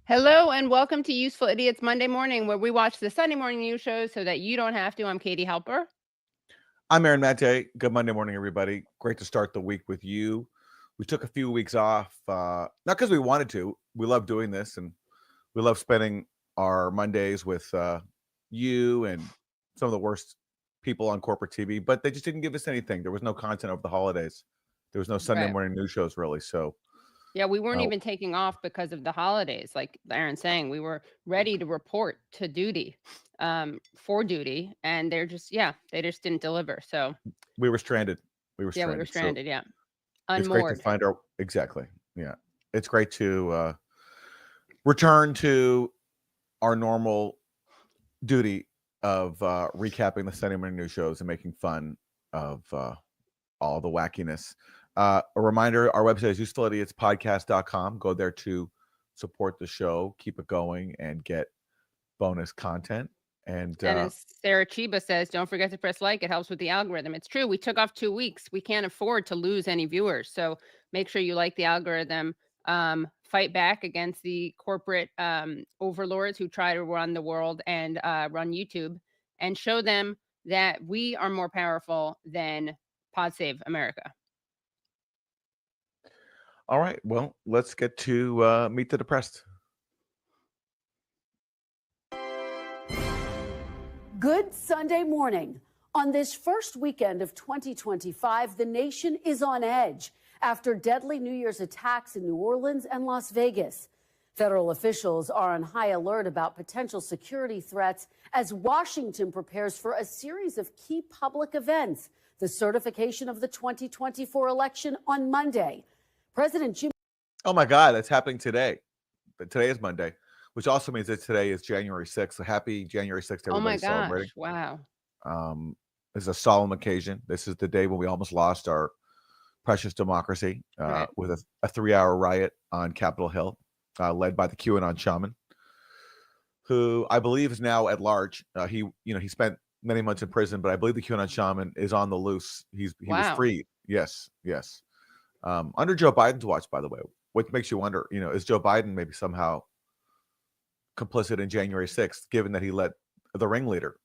Hello and welcome to Useful Idiots Monday Morning, where we watch the Sunday morning news shows so that you don't have to. I'm Katie Halper. I'm Aaron Maté. Good Monday morning, everybody. Great to start the week with you. We took a few weeks off, not because we wanted to. We love doing this, and we love spending our Mondays with you and some of the worst people on corporate TV, but they just didn't give us anything. There was no content over the holidays. There was no Sunday Right. morning news shows, really. So, Yeah, we weren't uh, even taking off because of the holidays. Like Aaron's saying, we were ready to report to duty, for duty, and they just didn't deliver. So, we were stranded. We were yeah, we were stranded. So, stranded. Yeah. it's great to Unmoored. find our exactly. Yeah. It's great to return to our normal duty of recapping the Sunday morning news shows and making fun of all the wackiness. A reminder, our website is usefulidiots.podcast.com. Go there to support the show, keep it going, and get bonus content. And As Sarah Chiba says, don't forget to press like. It helps with the algorithm. It's true. We took off 2 weeks. We can't afford to lose any viewers. So make sure you like the algorithm. Fight back against the corporate overlords who try to run the world and run YouTube, and show them that we are more powerful than Pod Save America. all right, well, let's get to Meet the Depressed. Good Sunday morning. On this first weekend of 2025, the nation is on edge after deadly New Year's attacks in New Orleans and Las Vegas. Federal officials are on high alert about potential security threats as Washington prepares for a series of key public events, the certification of the 2024 election on Monday. President Jimmy. Oh my God, that's happening today. But today is Monday, which also means that today is January 6th. So happy January 6th to Oh my everybody celebrating. gosh. Wow. This is a solemn occasion. This is the day when we almost lost our precious democracy Right. with a 3-hour riot on Capitol Hill, led by the QAnon shaman, who I believe is now at large. He spent many months in prison, but I believe the QAnon shaman is on the loose. He was Wow. freed. Yes. Under Joe Biden's watch, by the way, which makes you wonder, is Joe Biden maybe somehow complicit in January 6th, given that he let the ringleader,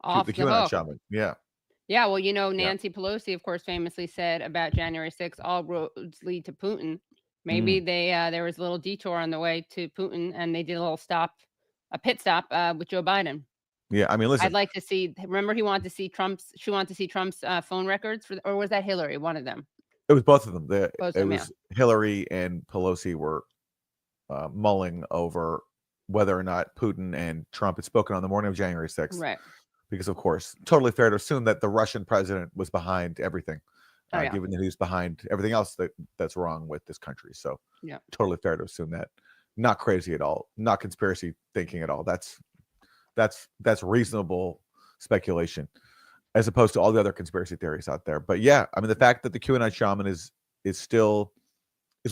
Off the the QAnon hook. shaman? Yeah. Yeah, well, Nancy Pelosi, of course, famously said about January 6th, all roads lead to Putin. Maybe there was a little detour on the way to Putin, and they did a pit stop with Joe Biden. Yeah, I mean, listen. I'd like to see. Remember, she wanted to see Trump's phone records, or was that Hillary? One of them. It was both of them. Both of them, yeah. Hillary and Pelosi were mulling over whether or not Putin and Trump had spoken on the morning of January 6th. Right. Because, of course, totally fair to assume that the Russian president was behind everything, given that he's behind everything else that's wrong with this country. So, yeah, totally fair to assume that. Not crazy at all. Not conspiracy thinking at all. That's reasonable speculation, as opposed to all the other conspiracy theories out there. But yeah, I mean, the fact that the QAnon shaman is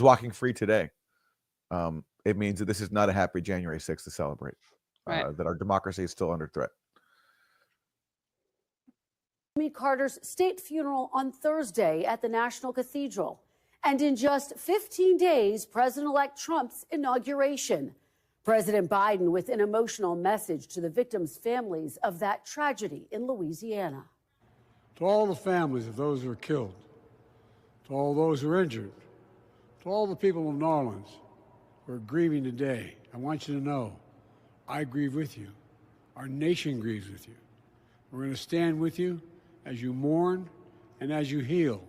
walking free today, it means that this is not a happy January 6th to celebrate. Right. That our democracy is still under threat. Jimmy Carter's state funeral on Thursday at the National Cathedral. And in just 15 days, President-elect Trump's inauguration. President Biden with an emotional message to the victims' families of that tragedy in Louisiana. To all the families of those who were killed, to all those who are injured, to all the people of New Orleans who are grieving today, I want you to know, I grieve with you. Our nation grieves with you. We're going to stand with you as you mourn and as you heal.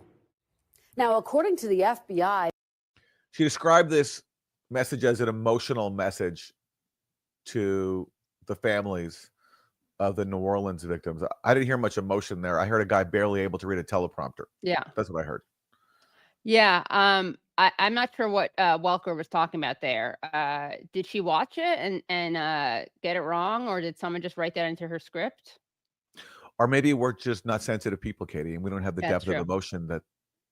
Now, according to the FBI, she described this message as an emotional message to the families of the New Orleans victims. I didn't hear much emotion there. I heard a guy barely able to read a teleprompter. Yeah. That's what I heard. Yeah. I'm not sure what Welker was talking about there. Did she watch it and get it wrong, or did someone just write that into her script? Or maybe we're just not sensitive people, Katie, and we don't have the That's depth true. of emotion that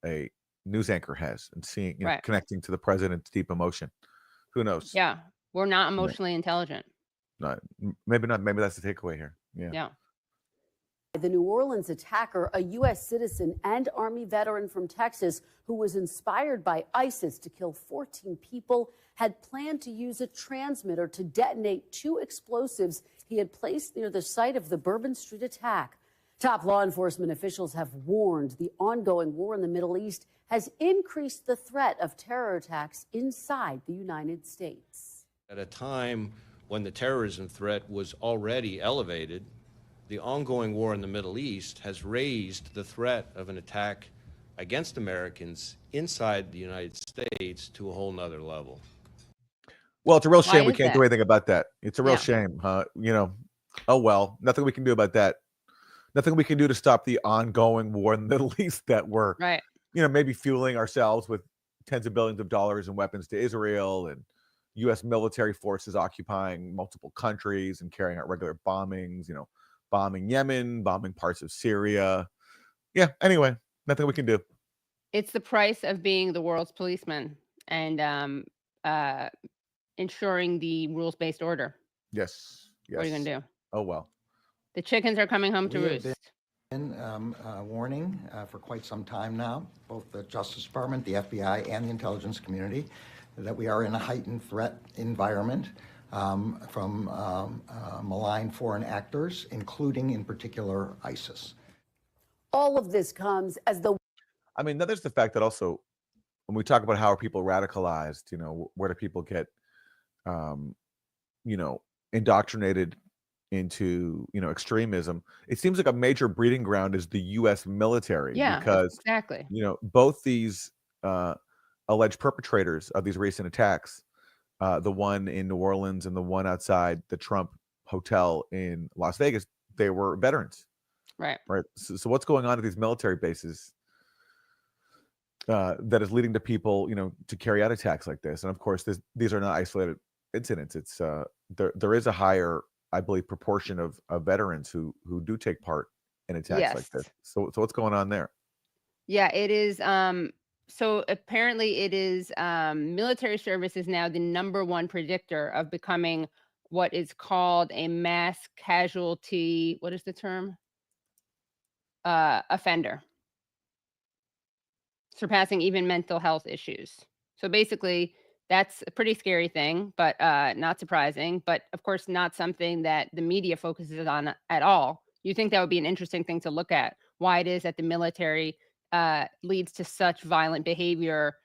a news anchor has, and seeing, Right. connecting to the president's deep emotion. Who knows? Yeah, we're not emotionally intelligent. No, maybe not. Maybe that's the takeaway here. Yeah. The New Orleans attacker, a U.S. citizen and Army veteran from Texas who was inspired by ISIS to kill 14 people, had planned to use a transmitter to detonate 2 explosives he had placed near the site of the Bourbon Street attack. Top law enforcement officials have warned the ongoing war in the Middle East has increased the threat of terror attacks inside the United States. At a time when the terrorism threat was already elevated, the ongoing war in the Middle East has raised the threat of an attack against Americans inside the United States to a whole nother level. Well, it's a real shame Why we is can't do that? anything about that. It's a real Yeah. shame, oh well, nothing we can do about that. Nothing we can do to stop the ongoing war in the Middle East that we're, Right. maybe fueling ourselves with tens of billions of dollars in weapons to Israel, and U.S. military forces occupying multiple countries and carrying out regular bombings, bombing Yemen, bombing parts of Syria. Yeah, anyway, nothing we can do. It's the price of being the world's policeman and ensuring the rules-based order. Yes. What are you going to do? Oh, well. The chickens are coming home to We have roost. been warning for quite some time now, both the Justice Department, the FBI, and the intelligence community, that we are in a heightened threat environment from malign foreign actors, including in particular ISIS. All of this comes as the Then there's the fact that also, when we talk about how are people radicalized, where do people get, indoctrinated into, extremism? It seems like a major breeding ground is the U.S. military. Yeah, Because, exactly. both these alleged perpetrators of these recent attacks, the one in New Orleans and the one outside the Trump hotel in Las Vegas, they were veterans. Right. Right. So what's going on at these military bases that is leading to people, to carry out attacks like this? And of course, these are not isolated incidents. It's there is a higher, I believe, proportion of veterans who do take part in attacks like this. Yes. So what's going on there? Yeah, it is. So apparently it is military service is now the #1 predictor of becoming what is called a mass casualty, what is the term? Offender, surpassing even mental health issues. So basically, that's a pretty scary thing, but not surprising. But of course, not something that the media focuses on at all. You think that would be an interesting thing to look at, why it is that the military leads to such violent behavior,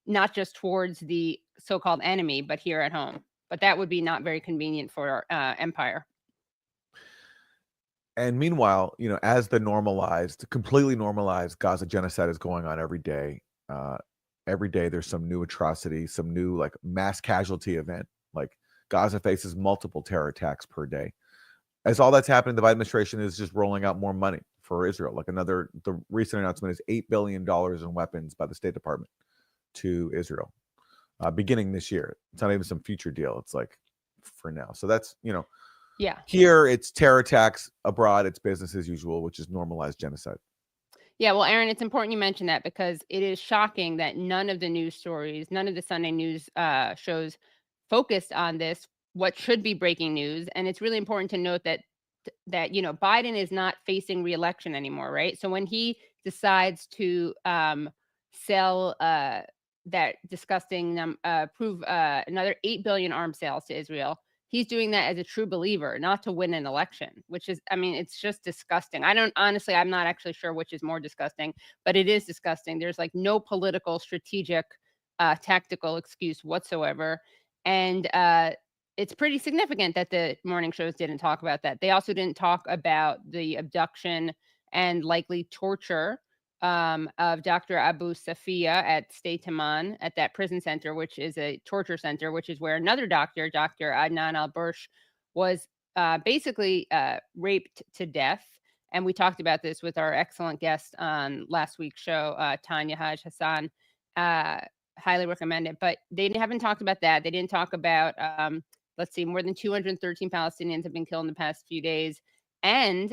not just towards the so-called enemy, but here at home. But that would be not very convenient for our empire. And meanwhile, as the completely normalized Gaza genocide is going on every day, there's some new atrocity, some new like mass casualty event. Like Gaza faces multiple terror attacks per day. As all that's happening, the Biden administration is just rolling out more money for Israel. Like the recent announcement is $8 billion in weapons by the State Department to Israel, beginning this year. It's not even some future deal. It's like for now. So that's, Yeah. here it's terror attacks, abroad it's business as usual, which is normalized genocide. Yeah, well, Aaron, it's important you mention that because it is shocking that none of the news stories, none of the Sunday news shows focused on this, what should be breaking news. And it's really important to note that Biden is not facing re-election anymore, right? So when he decides to sell that disgusting prove another 8 billion arms sales to Israel, he's doing that as a true believer, not to win an election, which is, it's just disgusting. I'm not actually sure which is more disgusting, but it is disgusting. There's like no political, strategic, tactical excuse whatsoever. And it's pretty significant that the morning shows didn't talk about that. They also didn't talk about the abduction and likely torture of Dr. Abu Safia at State Taman, at that prison center, which is a torture center, which is where another doctor, Dr. Adnan al-Bursh, was basically raped to death. And we talked about this with our excellent guest on last week's show, Tanya Haj Hassan. Highly recommend it. But they haven't talked about that. They didn't talk about, more than 213 Palestinians have been killed in the past few days. And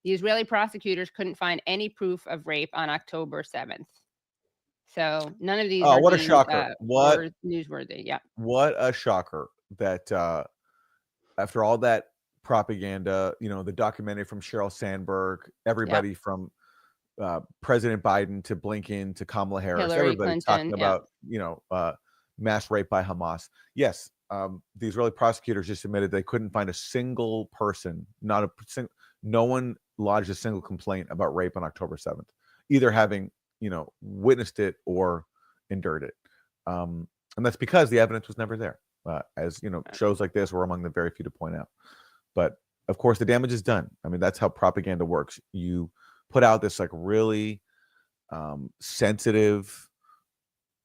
the Israeli prosecutors couldn't find any proof of rape on October 7th. So none of these are what a shocker. newsworthy. Yeah. What a shocker that after all that propaganda, the documentary from Sheryl Sandberg, everybody from President Biden to Blinken to Kamala Harris, Hillary everybody Clinton, talking about, mass rape by Hamas. Yes, the Israeli prosecutors just admitted they couldn't find a single person, no one lodged a single complaint about rape on October 7th, either having, witnessed it or endured it. And that's because the evidence was never there. As shows like this were among the very few to point out. But of course, the damage is done. I mean, that's how propaganda works. You put out this like really sensitive,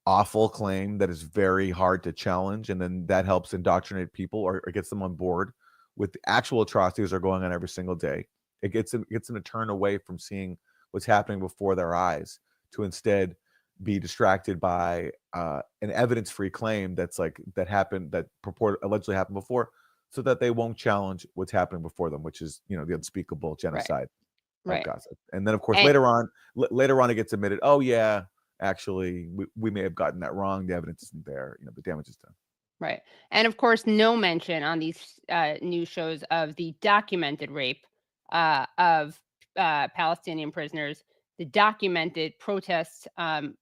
awful claim that is very hard to challenge, and then that helps indoctrinate people or gets them on board with the actual atrocities that are going on every single day. It gets them to turn away from seeing what's happening before their eyes to instead be distracted by an evidence-free claim that allegedly happened before, so that they won't challenge what's happening before them, which is the unspeakable genocide of Gaza. And then of course later on it gets admitted, oh yeah, actually we may have gotten that wrong, the evidence isn't there, the damage is done. Right. And of course, no mention on these news shows of the documented rape of Palestinian prisoners, the documented protests on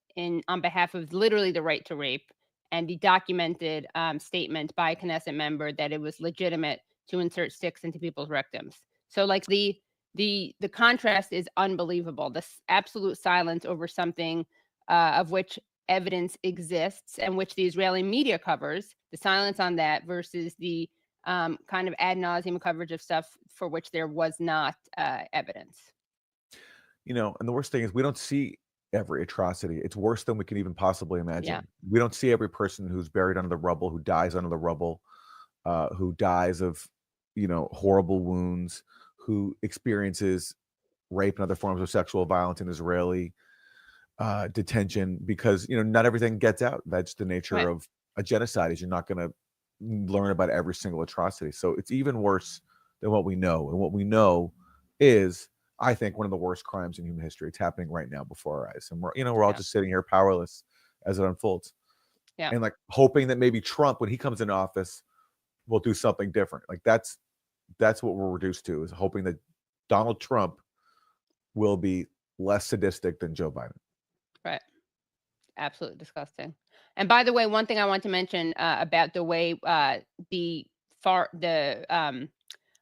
behalf of literally the right to rape, and the documented statement by a Knesset member that it was legitimate to insert sticks into people's rectums. So like the contrast is unbelievable. This absolute silence over something of which evidence exists and which the Israeli media covers, the silence on that versus the kind of ad nauseum coverage of stuff for which there was not evidence. And the worst thing is we don't see every atrocity. It's worse than we can even possibly imagine. Yeah. We don't see every person who's buried under the rubble, who dies under the rubble, who dies of, horrible wounds, who experiences rape and other forms of sexual violence in Israeli detention, because, not everything gets out. That's the nature of a genocide, is you're not going to learn about every single atrocity. So it's even worse than what we know. And what we know is, I think, one of the worst crimes in human history. It's happening right now before our eyes, and we're all just sitting here powerless as it unfolds, and like hoping that maybe Trump, when he comes into office, will do something different. Like that's what we're reduced to, is hoping that Donald Trump will be less sadistic than Joe Biden. Right. Absolutely disgusting. And by the way, one thing I want to mention about the way the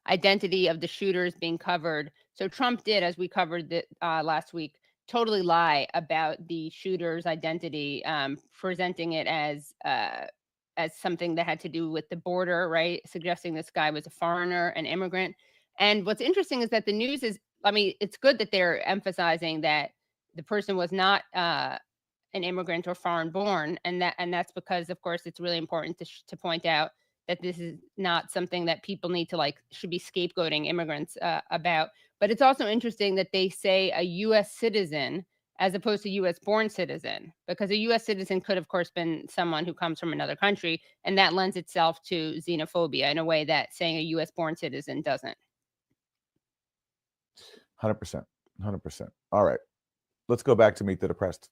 identity of the shooters being covered. So Trump did, as we covered last week, totally lie about the shooter's identity, presenting it as something that had to do with the border, right? Suggesting this guy was a foreigner, an immigrant. And what's interesting is that the news is, it's good that they're emphasizing that the person was not an immigrant or foreign born, and that's because, of course, it's really important to point out that this is not something that people should be scapegoating immigrants about. But it's also interesting that they say a U.S. citizen as opposed to U.S. born citizen, because a U.S. citizen could, of course, been someone who comes from another country, and that lends itself to xenophobia in a way that saying a U.S. born citizen doesn't. 100%. 100%. All right. Let's go back to Meet the Depressed.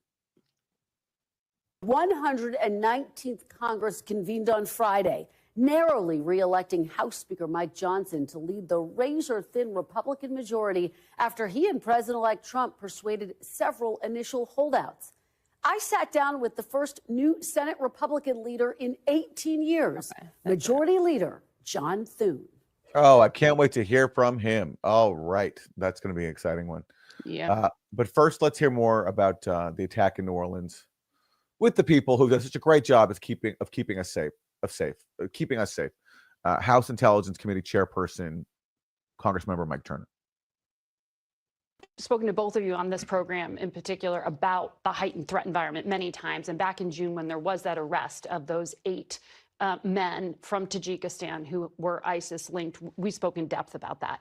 119th Congress convened on Friday, narrowly re-electing House Speaker Mike Johnson to lead the razor-thin Republican majority after he and President-elect Trump persuaded several initial holdouts. I sat down with the first new Senate Republican leader in 18 years, Majority Leader John Thune. Oh, I can't wait to hear from him. All right. That's going to be an exciting one. Yeah. But first, let's hear more about the attack in New Orleans with the people who do such a great job of keeping us safe. House Intelligence Committee Chairperson, Congressmember Mike Turner. Spoken to both of you on this program in particular about the heightened threat environment many times. And back in June, when there was that arrest of those 8 men from Tajikistan who were ISIS linked, we spoke in depth about that.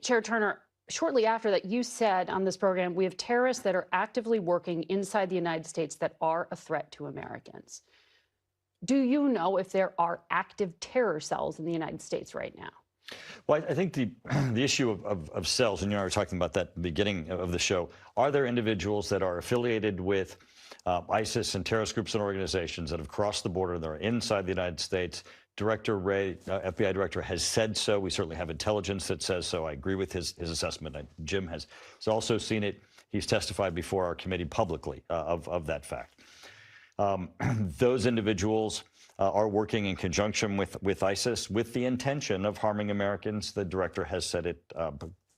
Chair Turner, shortly after that, you said on this program, we have terrorists that are actively working inside the United States that are a threat to Americans. Do you know if there are active terror cells in the United States right now? Well, I think the issue of cells, and you and I were talking about that at the beginning of the show, are there individuals that are affiliated with ISIS and terrorist groups and organizations that have crossed the border, that are inside the United States, Director Wray, FBI Director, has said so. We certainly have intelligence that says so. I agree with his assessment. Jim has also seen it. He's testified before our committee publicly of that fact. Those individuals are working in conjunction with ISIS with the intention of harming Americans. The director has said it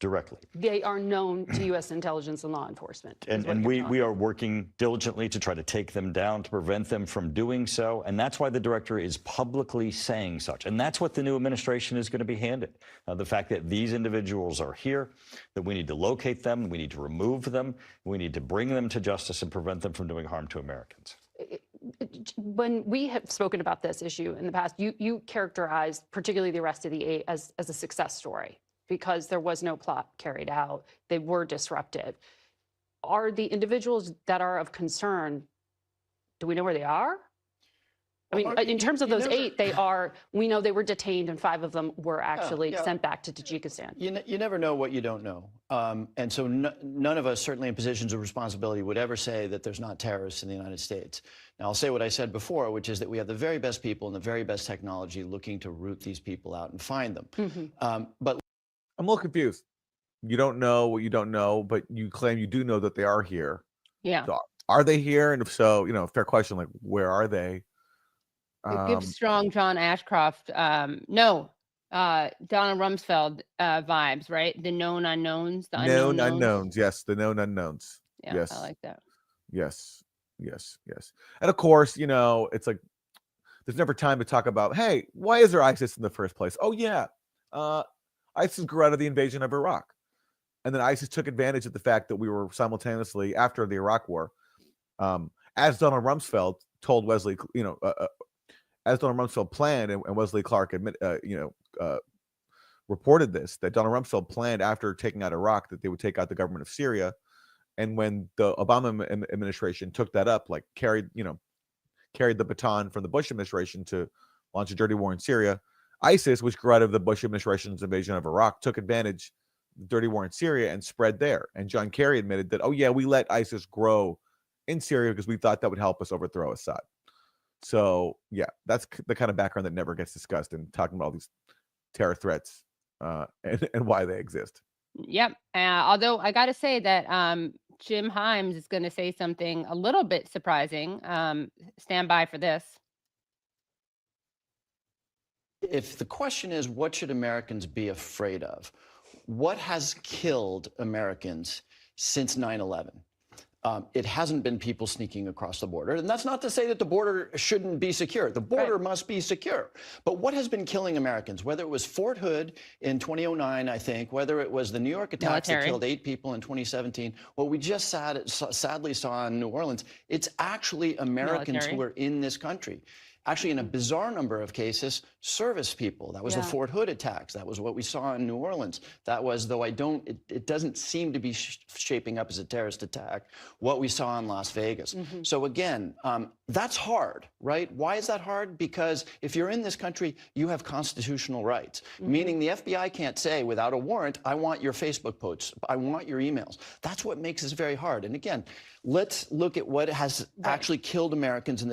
directly. They are known to U.S. intelligence and law enforcement. And we are working diligently to try to take them down, to prevent them from doing so. And that's why the director is publicly saying such. And that's what the new administration is going to be handed. The fact that these individuals are here, that we need to locate them, we need to remove them, we need to bring them to justice and prevent them from doing harm to Americans. When we have spoken about this issue in the past, you characterized particularly the arrest of the 8 as a success story, because there was no plot carried out. They were disruptive. Are the individuals that are of concern, do we know where they are? I mean, in terms of those 8, we know they were detained and 5 of them were actually sent back to Tajikistan. You never know what you don't know. And so none of us, certainly in positions of responsibility, would ever say that there's not terrorists in the United States. Now, I'll say what I said before, which is that we have the very best people and the very best technology looking to root these people out and find them. But I'm a little confused. You don't know what you don't know, but you claim you do know that they are here. Yeah. So are they here? And if so, fair question, like, where are they? It gives strong John Ashcroft, Donald Rumsfeld vibes, right? The known unknowns, the known unknowns. Yes, the known unknowns. Yeah, yes. I like that. Yes. And of course, it's like there's never time to talk about, hey, why is there ISIS in the first place? Oh, yeah. ISIS grew out of the invasion of Iraq. And then ISIS took advantage of the fact that we were simultaneously, after the Iraq War, as Donald Rumsfeld told Wesley, as Donald Rumsfeld planned, and Wesley Clark reported this, that Donald Rumsfeld planned after taking out Iraq that they would take out the government of Syria. And when the Obama administration took that up, like carried the baton from the Bush administration to launch a dirty war in Syria, ISIS, which grew out of the Bush administration's invasion of Iraq, took advantage of the dirty war in Syria and spread there. And John Kerry admitted that, oh yeah, we let ISIS grow in Syria because we thought that would help us overthrow Assad. So yeah, that's the kind of background that never gets discussed in talking about all these terror threats and why they exist. Yep. Although I got to say that Jim Himes is going to say something a little bit surprising. Stand by for this. if the question is, what should Americans be afraid of? What has killed Americans since 9/11? It hasn't been people sneaking across the border. And that's not to say that the border shouldn't be secure. The border must be secure. But what has been killing Americans, whether it was Fort Hood in 2009, I think, whether it was the New York attacks that killed 8 people in 2017, what we just sadly saw in New Orleans, it's actually Americans who are in this country. Actually, in a bizarre number of cases, service people. That was the Fort Hood attacks. That was what we saw in New Orleans. That was, though it doesn't seem to be shaping up as a terrorist attack, what we saw in Las Vegas. So again, that's hard, right? Why is that hard? Because if you're in this country, you have constitutional rights, meaning the FBI can't say without a warrant, I want your Facebook posts, I want your emails. That's what makes this very hard. And again, let's look at what has actually killed Americans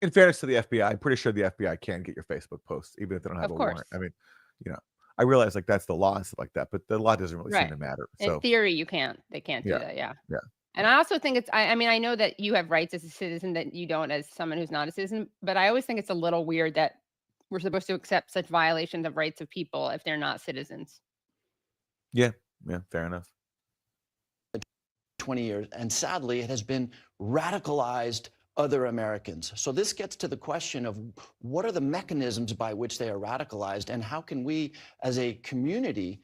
in fairness to the FBI, I'm pretty sure the FBI can get your Facebook posts, even if they don't have a warrant. I mean, you know, I realize like that's the law and stuff like that, but the law doesn't really seem to matter. So in theory, you can't. They can't do that. Yeah. And I also think it's. I mean, I know that you have rights as a citizen that you don't as someone who's not a citizen, but I always think it's a little weird that we're supposed to accept such violations of rights of people if they're not citizens. Yeah. Fair enough. 20 years, and sadly, it has been radicalized other Americans. So this gets to the question of what are the mechanisms by which they are radicalized, and how can we as a community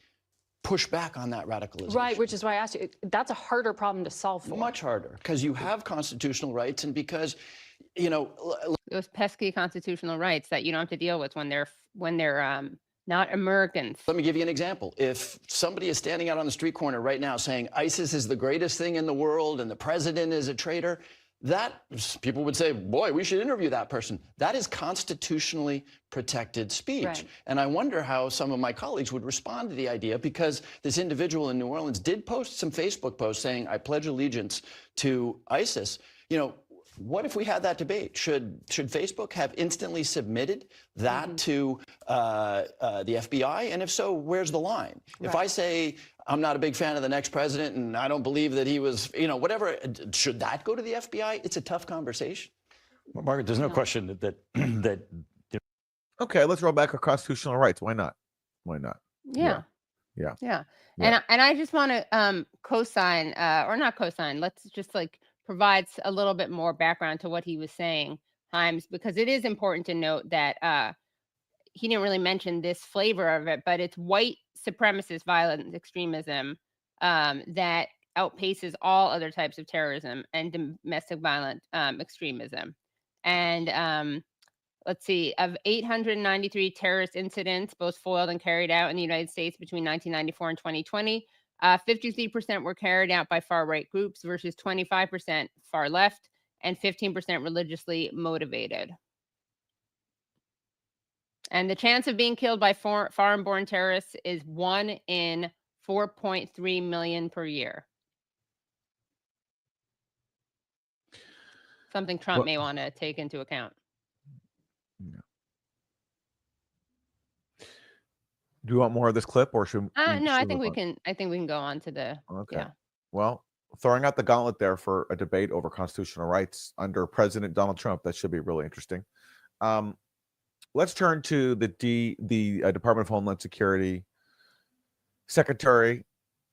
push back on that radicalization? Right, which is why I asked you, that's a harder problem to solve for. Much harder, because you have constitutional rights, and because, you know, those pesky constitutional rights that you don't have to deal with when they're not Americans. Let me give you an example. If somebody is standing out on the street corner right now saying ISIS is the greatest thing in the world and the president is a traitor, that people would say, boy, we should interview that person. That is constitutionally protected speech. Right. And I wonder how some of my colleagues would respond to the idea, because this individual in New Orleans did post some Facebook posts saying, I pledge allegiance to ISIS. You know, What if we had that debate? Should Facebook have instantly submitted that to the FBI? And if so, where's the line? If I say I'm not a big fan of the next president and I don't believe that he was, whatever, should that go to the FBI? It's a tough conversation. Well, Margaret, there's no question that Okay, let's roll back our constitutional rights. Why not? Why not? Yeah. And I just want to co-sign or not co-sign. Let's just like provide a little bit more background to what he was saying, Himes, because it is important to note that he didn't really mention this flavor of it, but it's white supremacist violent extremism that outpaces all other types of terrorism and domestic violent extremism. And let's see, of 893 terrorist incidents, both foiled and carried out in the United States between 1994 and 2020, 53% were carried out by far-right groups versus 25% far left and 15% religiously motivated. And the chance of being killed by foreign-born terrorists is 1 in 4.3 million per year. Something Trump may want to take into account. Do you want more of this clip, or should? No, I think we can. I think we can go on to the. Okay. Yeah. Well, throwing out the gauntlet there for a debate over constitutional rights under President Donald Trump. That should be really interesting. Let's turn to the Department of Homeland Security Secretary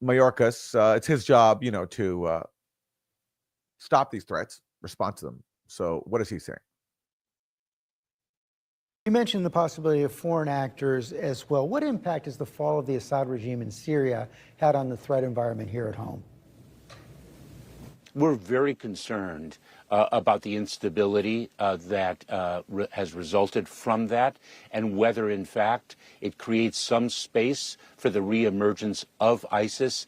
Mayorkas. It's his job, to stop these threats, respond to them. So, what is he saying? You mentioned the possibility of foreign actors as well. What impact has the fall of the Assad regime in Syria had on the threat environment here at home? We're very concerned about the instability that has resulted from that, and whether, in fact, it creates some space for the reemergence of ISIS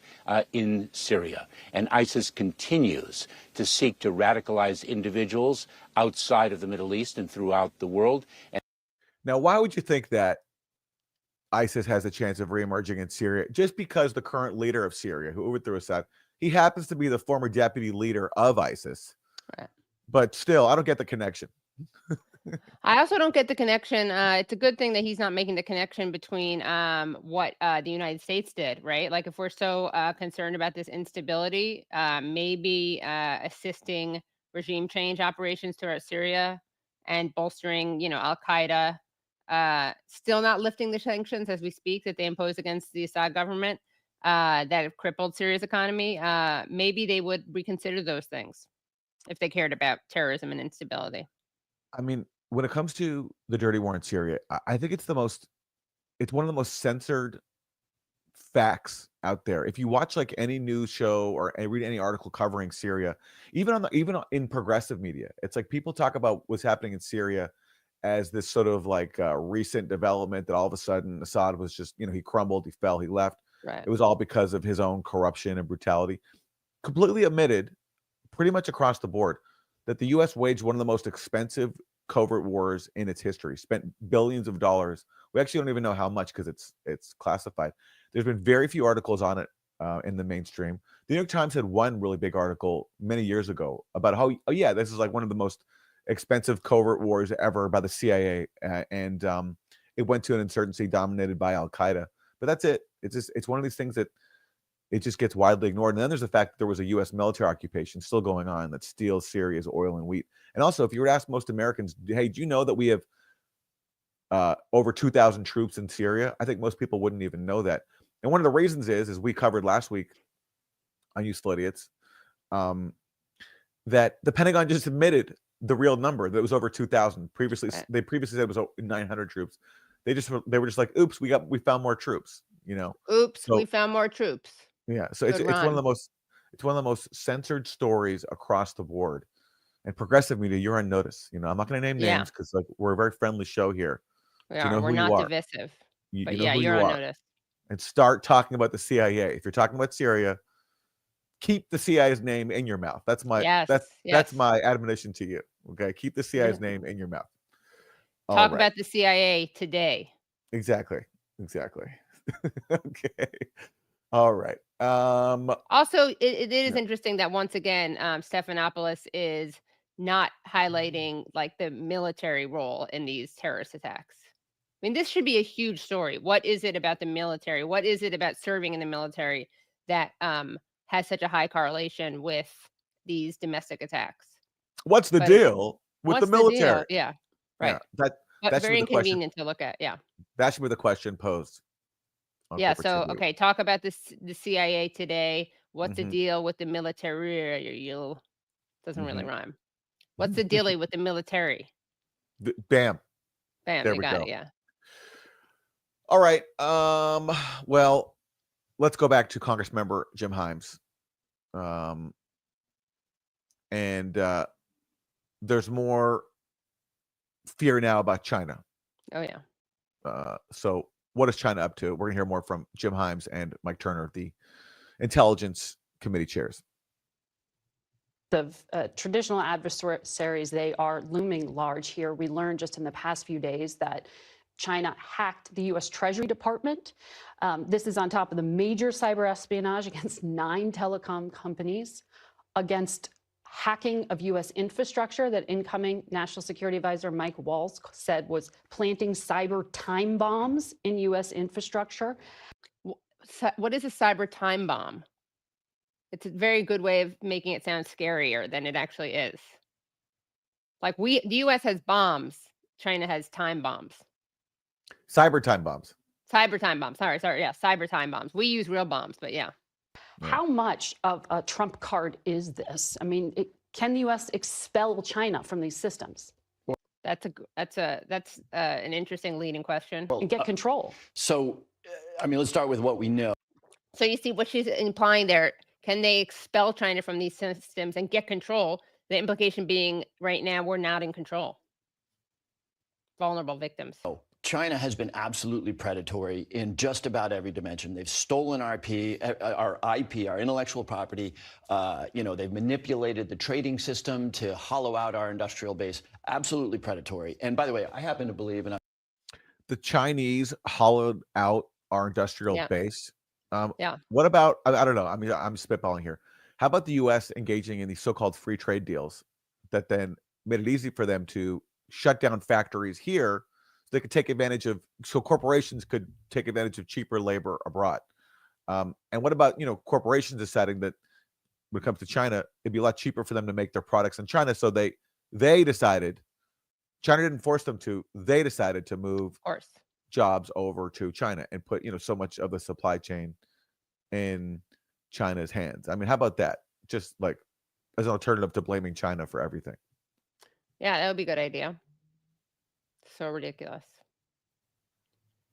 in Syria. And ISIS continues to seek to radicalize individuals outside of the Middle East and throughout the world. Now, why would you think that ISIS has a chance of reemerging in Syria? Just because the current leader of Syria, who overthrew Assad, he happens to be the former deputy leader of ISIS. Right. But still, I don't get the connection. I also don't get the connection. It's a good thing that he's not making the connection between what the United States did, right? Like if we're so concerned about this instability, maybe assisting regime change operations throughout Syria and bolstering, Al-Qaeda, still not lifting the sanctions as we speak that they impose against the Assad government that have crippled Syria's economy. Maybe they would reconsider those things if they cared about terrorism and instability. I mean, when it comes to the dirty war in Syria, I think it's one of the most censored facts out there. If you watch like any news show or read any article covering Syria, even in progressive media, it's like people talk about what's happening in Syria as this sort of like recent development that all of a sudden Assad was just, he crumbled, he fell, he left. Right. It was all because of his own corruption and brutality. Completely omitted, pretty much across the board, that the U.S. waged one of the most expensive covert wars in its history, spent billions of dollars. We actually don't even know how much because it's classified. There's been very few articles on it in the mainstream. The New York Times had one really big article many years ago about how, this is like one of the most expensive covert wars ever by the CIA, and it went to an insurgency dominated by Al-Qaeda. But that's it. It's one of these things that it just gets widely ignored. And then there's the fact that there was a U.S. military occupation still going on that steals Syria's oil and wheat. And also, if you were to ask most Americans, hey, do you know that we have over 2,000 troops in Syria? I think most people wouldn't even know that. And one of the reasons is we covered last week on Useful Idiots, that the Pentagon just admitted the real number, that it was over 2,000. Previously, they previously said it was 900 troops. They were just like, oops, we found more troops, Oops, So- we found more troops. Yeah, so it's one of the most censored stories across the board. And progressive media, you're on notice. I'm not going to name names because we're a very friendly show here. We are. We're not divisive. But You know who you're you on are. notice. And start talking about the CIA. If you're talking about Syria, keep the CIA's name in your mouth. That's my that's my admonition to you. Okay, keep the CIA's name in your mouth. Talk about the CIA today. Exactly. Okay. All right. Also, it is interesting that once again, Stephanopoulos is not highlighting like the military role in these terrorist attacks. I mean, this should be a huge story. What is it about the military? What is it about serving in the military that has such a high correlation with these domestic attacks? What's the But deal with the what's the deal? military? Yeah, Yeah, right. But that should be very the question. inconvenient to look at. Yeah. That should be the question posed on Yeah. corporate So, TV. okay, talk about this, the CIA today. What's the Mhm, deal with the military? Doesn't really mhm. rime. What's the dealie with the military? Bam. Bam, There you we got it. go. Yeah. All right. Well, let's go back to Congress member Jim Himes. And there's more fear now about China. Oh, yeah. So what is China up to? We're gonna hear more from Jim Himes and Mike Turner, the Intelligence Committee chairs. The traditional adversaries, they are looming large here. We learned just in the past few days that China hacked the U.S. Treasury Department. This is on top of the major cyber espionage against 9 telecom companies, against hacking of U.S. infrastructure that incoming National Security Advisor Mike Waltz said was planting cyber time bombs in U.S. infrastructure. What is a cyber time bomb? It's a very good way of making it sound scarier than it actually is. Like the U.S. has bombs, China has time bombs. Cyber time bombs. Cyber time bombs. Sorry. Yeah, cyber time bombs. We use real bombs, but yeah. How much of a trump card is this? I mean, can the U.S. expel China from these systems? That's an interesting leading question. And get control. So, I mean, let's start with what we know. So you see what she's implying there. Can they expel China from these systems and get control? The implication being right now we're not in control. Vulnerable victims. China has been absolutely predatory in just about every dimension. They've stolen our IP, our intellectual property. They've manipulated the trading system to hollow out our industrial base. Absolutely predatory. And by the way, I happen to believe, the Chinese hollowed out our industrial base. Yeah. What about, I don't know, I mean, I'm spitballing here. How about the U.S. engaging in these so-called free trade deals that then made it easy for them to shut down factories here so they could take advantage of, so corporations could take advantage of cheaper labor abroad? And what about, corporations deciding that when it comes to China, it'd be a lot cheaper for them to make their products in China. So they decided, China didn't force them to, they decided to move Of course. jobs over to China and put, so much of the supply chain in China's hands. I mean, how about that? Just like as an alternative to blaming China for everything. Yeah, that would be a good idea. So ridiculous.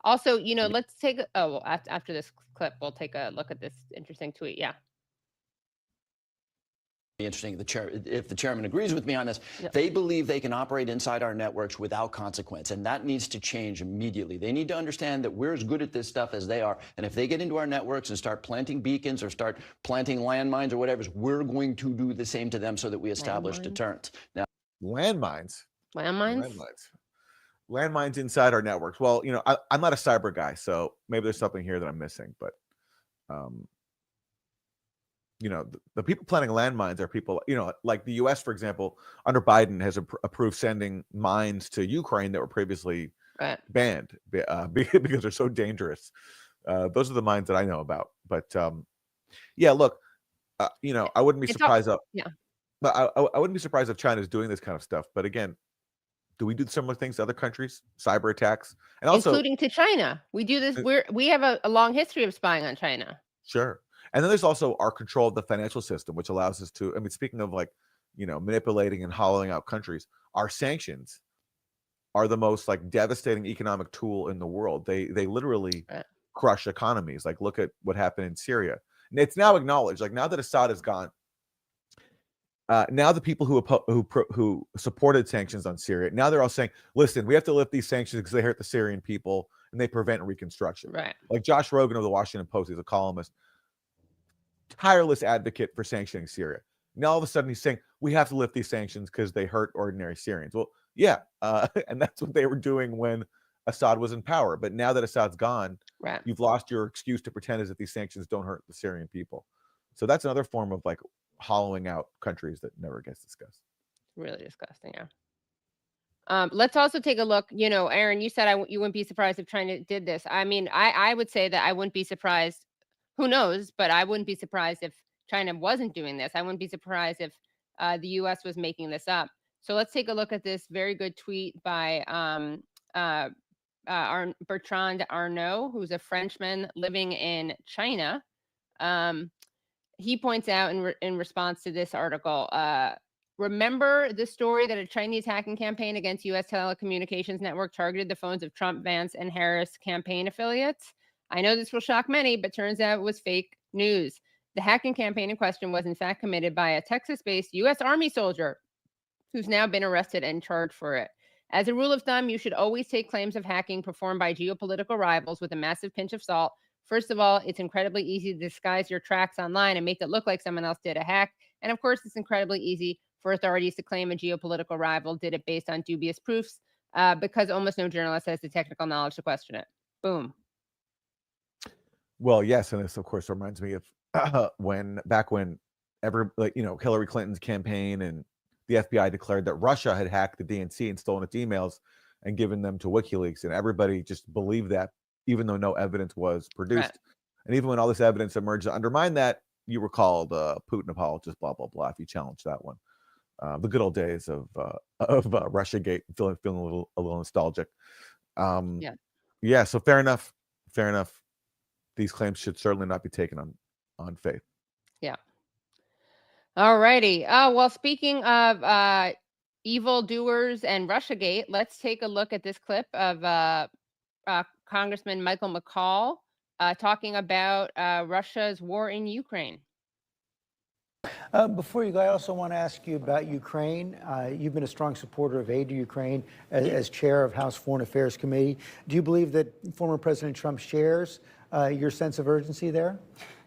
Also, let's take after this clip, we'll take a look at this interesting tweet. Yeah. interesting. If the chairman agrees with me on this, they believe they can operate inside our networks without consequence, and that needs to change immediately. They need to understand that we're as good at this stuff as they are, and if they get into our networks and start planting beacons or start planting landmines or whatever, we're going to do the same to them so that we establish deterrence. Now, landmines inside our networks. Well, I'm not a cyber guy, so maybe there's something here that I'm missing, but the people planting landmines are people, like the U.S., for example, under Biden has approved sending mines to Ukraine that were previously banned because they're so dangerous. Those are the mines that I know about. But yeah, look, I wouldn't be surprised. But I wouldn't be surprised if China is doing this kind of stuff. But again, do we do similar things to other countries? Cyber attacks, and also including to China. We do this. We have a long history of spying on China. Sure. And then there's also our control of the financial system, which allows us to, speaking of manipulating and hollowing out countries, our sanctions are the most devastating economic tool in the world. They literally crush economies. Look at what happened in Syria. And it's now acknowledged, now that Assad is gone, now the people who supported sanctions on Syria, now they're all saying, listen, we have to lift these sanctions because they hurt the Syrian people and they prevent reconstruction. Right. Like Josh Rogan of the Washington Post, he's a columnist, tireless advocate for sanctioning Syria. Now all of a sudden he's saying we have to lift these sanctions because they hurt ordinary Syrians. Well, yeah, and that's what they were doing when Assad was in power. But now that Assad's gone, you've lost your excuse to pretend as if these sanctions don't hurt the Syrian people. So that's another form of hollowing out countries that never gets discussed. Really disgusting. Yeah. Let's also take a look. Aaron, you said you wouldn't be surprised if China did this. I mean, I would say that I wouldn't be surprised. Who knows? But I wouldn't be surprised if China wasn't doing this. I wouldn't be surprised if the U.S. was making this up. So let's take a look at this very good tweet by Bertrand Arnault, who's a Frenchman living in China. He points out in response to this article, remember the story that a Chinese hacking campaign against U.S. telecommunications network targeted the phones of Trump, Vance, and Harris campaign affiliates? I know this will shock many, but turns out it was fake news. The hacking campaign in question was in fact committed by a Texas-based U.S. Army soldier who's now been arrested and charged for it. As a rule of thumb, you should always take claims of hacking performed by geopolitical rivals with a massive pinch of salt. First of all, it's incredibly easy to disguise your tracks online and make it look like someone else did a hack. And of course, it's incredibly easy for authorities to claim a geopolitical rival did it based on dubious proofs because almost no journalist has the technical knowledge to question it. Boom. Well, yes, and this, of course, reminds me of when Hillary Clinton's campaign and the FBI declared that Russia had hacked the DNC and stolen its emails and given them to WikiLeaks, and everybody just believed that, even though no evidence was produced. Right. And even when all this evidence emerged to undermine that, you were called Putin apologist, blah blah blah. If you challenged that one, the good old days of RussiaGate, feeling a little nostalgic. Yeah. So fair enough. These claims should certainly not be taken on faith. Yeah. All righty. Well, speaking of evildoers and RussiaGate, let's take a look at this clip of Congressman Michael McCaul talking about Russia's war in Ukraine. Before you go, I also want to ask you about Ukraine. You've been a strong supporter of aid to Ukraine as chair of House Foreign Affairs Committee. Do you believe that former President Trump shares your sense of urgency there?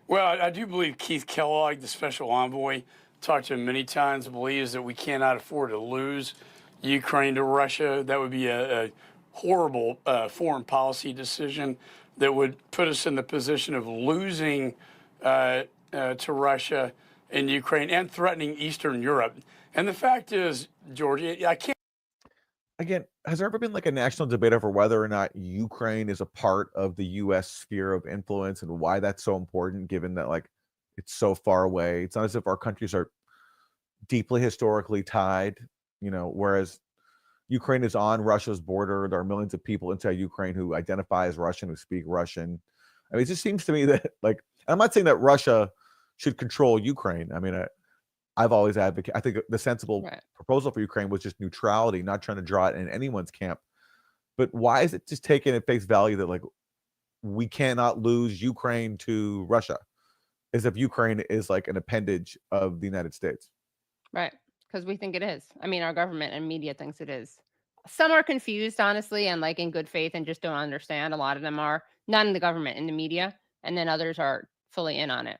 Well, I do believe Keith Kellogg, the special envoy, talked to him many times, believes that we cannot afford to lose Ukraine to Russia. That would be a horrible foreign policy decision that would put us in the position of losing to Russia in Ukraine and threatening Eastern Europe. And the fact is, George, I can't. Again, has there ever been like a national debate over whether or not Ukraine is a part of the U.S. sphere of influence and why that's so important, given that like it's so far away? It's not as if our countries are deeply historically tied, whereas Ukraine is on Russia's border. There are millions of people inside Ukraine who identify as Russian, who speak Russian. I mean, it just seems to me that I'm not saying that Russia should control Ukraine. I mean, I've always advocated, I think the sensible proposal for Ukraine was just neutrality, not trying to draw it in anyone's camp. But why is it just taken at face value that we cannot lose Ukraine to Russia, as if Ukraine is like an appendage of the United States? Right. Because we think it is. I mean, our government and media thinks it is. Some are confused, honestly, and in good faith and just don't understand. A lot of them are, not in the government, in the media. And then others are fully in on it.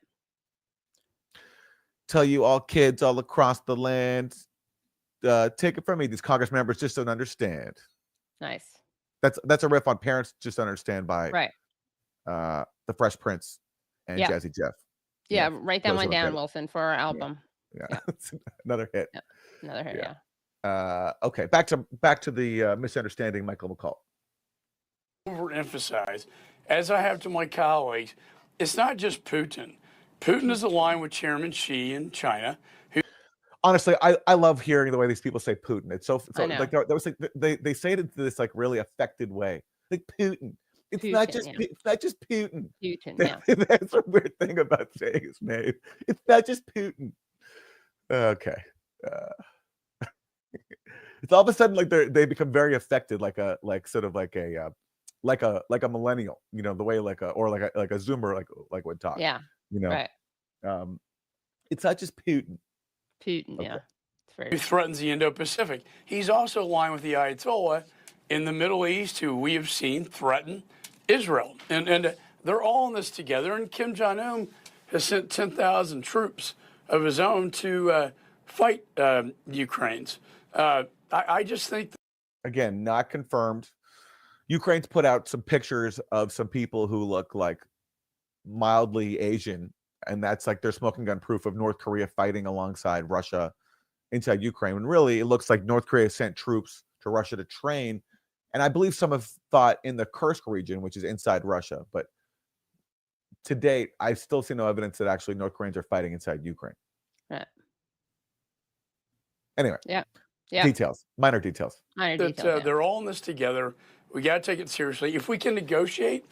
Tell you all kids all across the land, take it from me. These Congress members just don't understand. Nice. That's a riff on Parents Just Understand by the Fresh Prince and Jazzy Jeff. Yeah, write that one down, Wilson, for our album. Yeah. Another hit. Yeah. Another hit, yeah. Okay, back to the misunderstanding, Michael McCaul. Overemphasize, as I have to my colleagues, it's not just Putin. Putin is aligned with Chairman Xi in China. Honestly, I love hearing the way these people say Putin. It's so like that was like they say it in this like really affected way, like Putin. It's Putin, not just Putin. Putin, yeah. That's a weird thing about saying his name. It's not just Putin. Okay. It's all of a sudden like they become very affected, like a millennial, the way like a Zoomer like would talk. Yeah. Right. It's not just Putin. Putin, yeah. Who threatens the Indo-Pacific. He's also aligned with the Ayatollah in the Middle East, who we have seen threaten Israel. And they're all in this together. And Kim Jong-un has sent 10,000 troops of his own to fight Ukraine's. I just think... Again, not confirmed. Ukraine's put out some pictures of some people who look like mildly Asian, and that's like their smoking gun proof of North Korea fighting alongside Russia inside Ukraine. When really it looks like North Korea sent troops to Russia to train. And I believe some have thought in the Kursk region, which is inside Russia. But to date, I still see no evidence that actually North Koreans are fighting inside Ukraine. Right. Anyway. Yeah. Details, minor details. They're all in this together. We got to take it seriously. If we can negotiate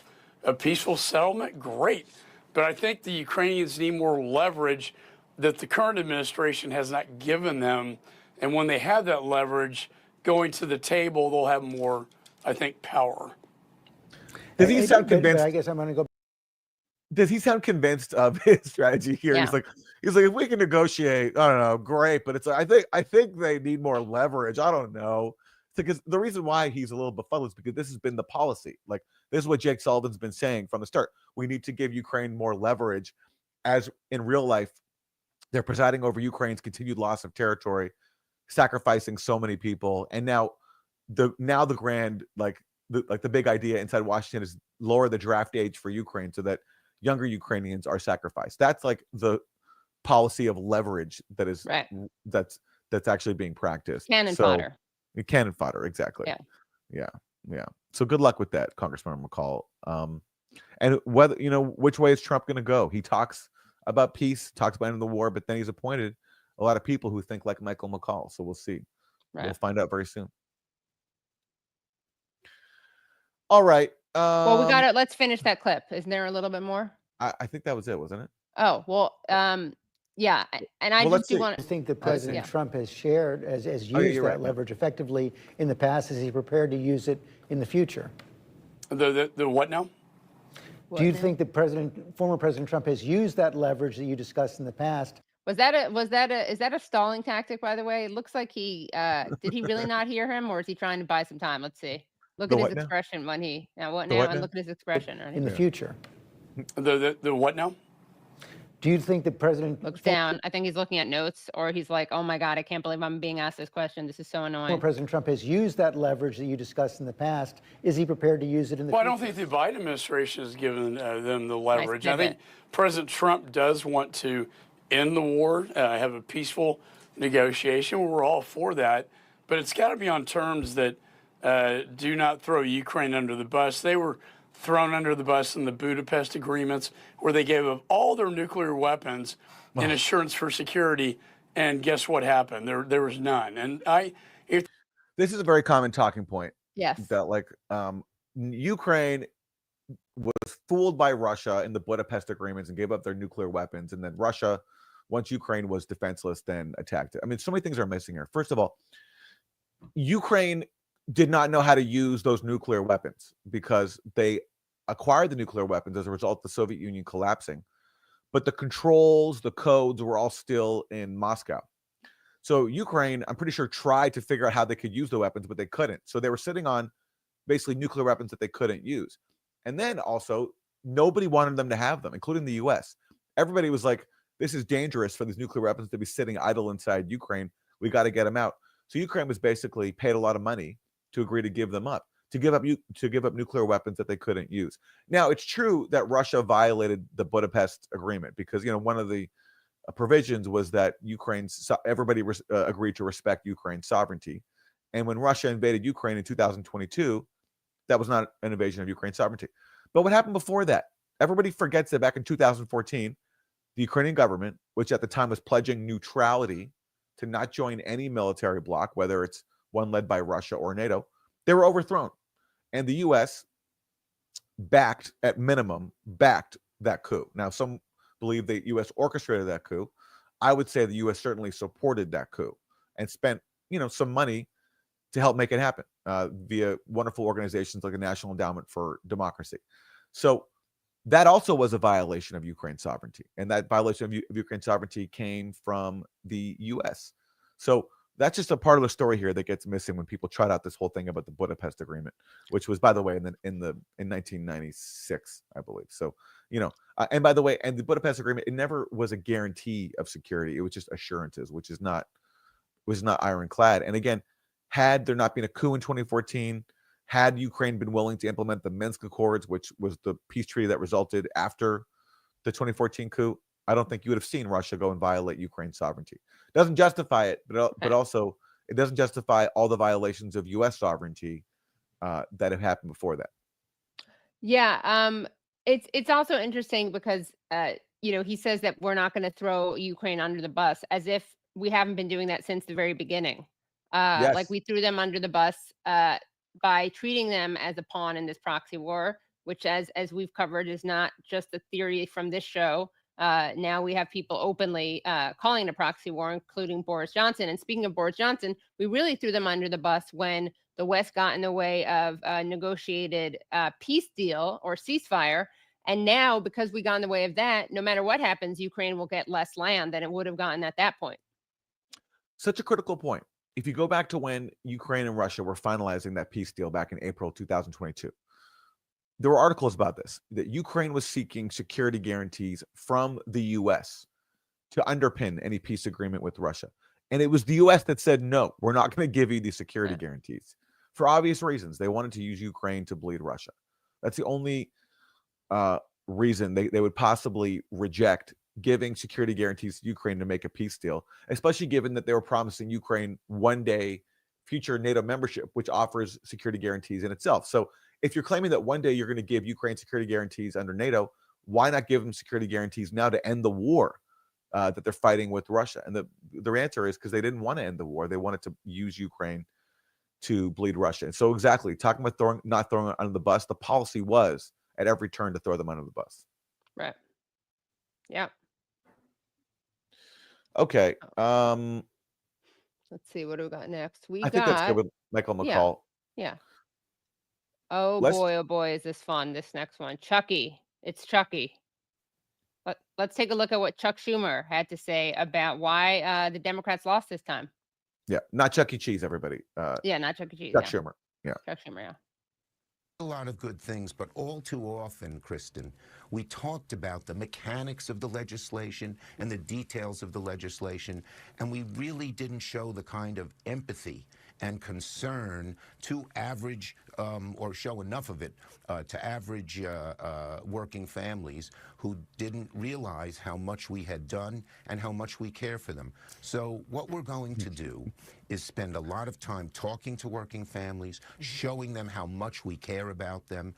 a peaceful settlement, great. But I think the Ukrainians need more leverage that the current administration has not given them. And when they have that leverage going to the table, they'll have more, I think, power. Does he sound convinced? I guess I'm going to go. Does he sound convinced of his strategy here? Yeah. He's like, if we can negotiate, I don't know, great. But it's like, I think they need more leverage. I don't know. Because the reason why he's a little befuddled is because this has been the policy. Like, this is what Jake Sullivan's been saying from the start. We need to give Ukraine more leverage, as in real life, they're presiding over Ukraine's continued loss of territory, sacrificing so many people. And now the grand, the big idea inside Washington is lower the draft age for Ukraine so that younger Ukrainians are sacrificed. That's like the policy of leverage that is right. that's actually being practiced. Cannon fodder. Cannon fodder, exactly. Yeah. So good luck with that, Congressman McCall. And whether which way is Trump going to go? He talks about peace, talks about ending the war, but then he's appointed a lot of people who think like Michael McCall. So we'll see. Right. We'll find out very soon. All right. Well, we got it. Let's finish that clip. Isn't there a little bit more? I think that was it, wasn't it? Oh, well, yeah. And I just do want to think that President Trump has used that leverage effectively in the past. Is he prepared to use it in the future? The what now? Do you think that former President Trump has used that leverage that you discussed in the past? Is that a stalling tactic, by the way? It looks like did he really not hear him, or is he trying to buy some time? Let's see. Look at his expression when he look at his expression in the future. The what now? Do you think the president looks down? I think he's looking at notes, or he's like, "Oh my God, I can't believe I'm being asked this question. This is so annoying." Former President Trump has used that leverage that you discussed in the past. Is he prepared to use it in the future? I don't think the Biden administration has given them the leverage. I think President Trump does want to end the war, have a peaceful negotiation. We're all for that, but it's got to be on terms that do not throw Ukraine under the bus. They were thrown under the bus in the Budapest agreements, where they gave up all their nuclear weapons in assurance for security. And guess what happened? There was none. And this is a very common talking point. Yes. That Ukraine was fooled by Russia in the Budapest agreements and gave up their nuclear weapons. And then Russia, once Ukraine was defenseless, then attacked it. I mean, so many things are missing here. First of all, Ukraine did not know how to use those nuclear weapons because they acquired the nuclear weapons as a result of the Soviet Union collapsing. But the controls, the codes were all still in Moscow. So Ukraine, I'm pretty sure, tried to figure out how they could use the weapons, but they couldn't. So they were sitting on basically nuclear weapons that they couldn't use. And then also, nobody wanted them to have them, including the U.S. Everybody was like, this is dangerous for these nuclear weapons to be sitting idle inside Ukraine. We got to get them out. So Ukraine was basically paid a lot of money to agree to give them up, to give up nuclear weapons that they couldn't use. Now, it's true that Russia violated the Budapest agreement because, one of the provisions was that everybody agreed to respect Ukraine's sovereignty. And when Russia invaded Ukraine in 2022, that was not an invasion of Ukraine's sovereignty. But what happened before that? Everybody forgets that back in 2014, the Ukrainian government, which at the time was pledging neutrality to not join any military bloc, whether it's one led by Russia or NATO, they were overthrown. And the U.S. at minimum, backed that coup. Now, some believe the U.S. orchestrated that coup. I would say the U.S. certainly supported that coup and spent, some money to help make it happen via wonderful organizations like the National Endowment for Democracy. So that also was a violation of Ukraine's sovereignty. And that violation of Ukraine's sovereignty came from the U.S. So that's just a part of the story here that gets missing when people trot out this whole thing about the Budapest Agreement, which was, by the way, in 1996, I believe. So, and by the way, and the Budapest Agreement, it never was a guarantee of security. It was just assurances, which was not ironclad. And again, had there not been a coup in 2014, had Ukraine been willing to implement the Minsk Accords, which was the peace treaty that resulted after the 2014 coup, I don't think you would have seen Russia go and violate Ukraine's sovereignty. Doesn't justify it, but also it doesn't justify all the violations of U.S. sovereignty that have happened before that. Yeah, it's also interesting because he says that we're not going to throw Ukraine under the bus, as if we haven't been doing that since the very beginning. Yes. Like we threw them under the bus by treating them as a pawn in this proxy war, which, as we've covered, is not just a theory from this show. Now we have people openly calling it a proxy war, including Boris Johnson. And speaking of Boris Johnson, we really threw them under the bus when the West got in the way of a negotiated peace deal or ceasefire. And now, because we got in the way of that, no matter what happens, Ukraine will get less land than it would have gotten at that point. Such a critical point. If you go back to when Ukraine and Russia were finalizing that peace deal back in April 2022, there were articles about this, that Ukraine was seeking security guarantees from the U.S. to underpin any peace agreement with Russia. And it was the U.S. that said, no, we're not going to give you these security guarantees for obvious reasons. They wanted to use Ukraine to bleed Russia. That's the only reason they would possibly reject giving security guarantees to Ukraine to make a peace deal, especially given that they were promising Ukraine one day future NATO membership, which offers security guarantees in itself. So if you're claiming that one day you're going to give Ukraine security guarantees under NATO, why not give them security guarantees now to end the war that they're fighting with Russia? And the answer is because they didn't want to end the war. They wanted to use Ukraine to bleed Russia. And so exactly, talking about not throwing it under the bus, the policy was at every turn to throw them under the bus. Right. Yeah. Okay. Let's see, what do we got next? I think that's good with Michael McCall. Yeah. Oh boy, is this fun, this next one. Chucky. It's Chucky. Let's take a look at what Chuck Schumer had to say about why the Democrats lost this time. Yeah, not Chuck E. Cheese, everybody. Yeah, not Chuck E. Cheese. Chuck Schumer. Yeah. Chuck Schumer, yeah. A lot of good things, but all too often, Kristen, we talked about the mechanics of the legislation and the details of the legislation, and we really didn't show the kind of empathy and concern to average, or show enough of it to average working families who didn't realize how much we had done and how much we care for them. So what we're going to do is spend a lot of time talking to working families, showing them how much we care about them.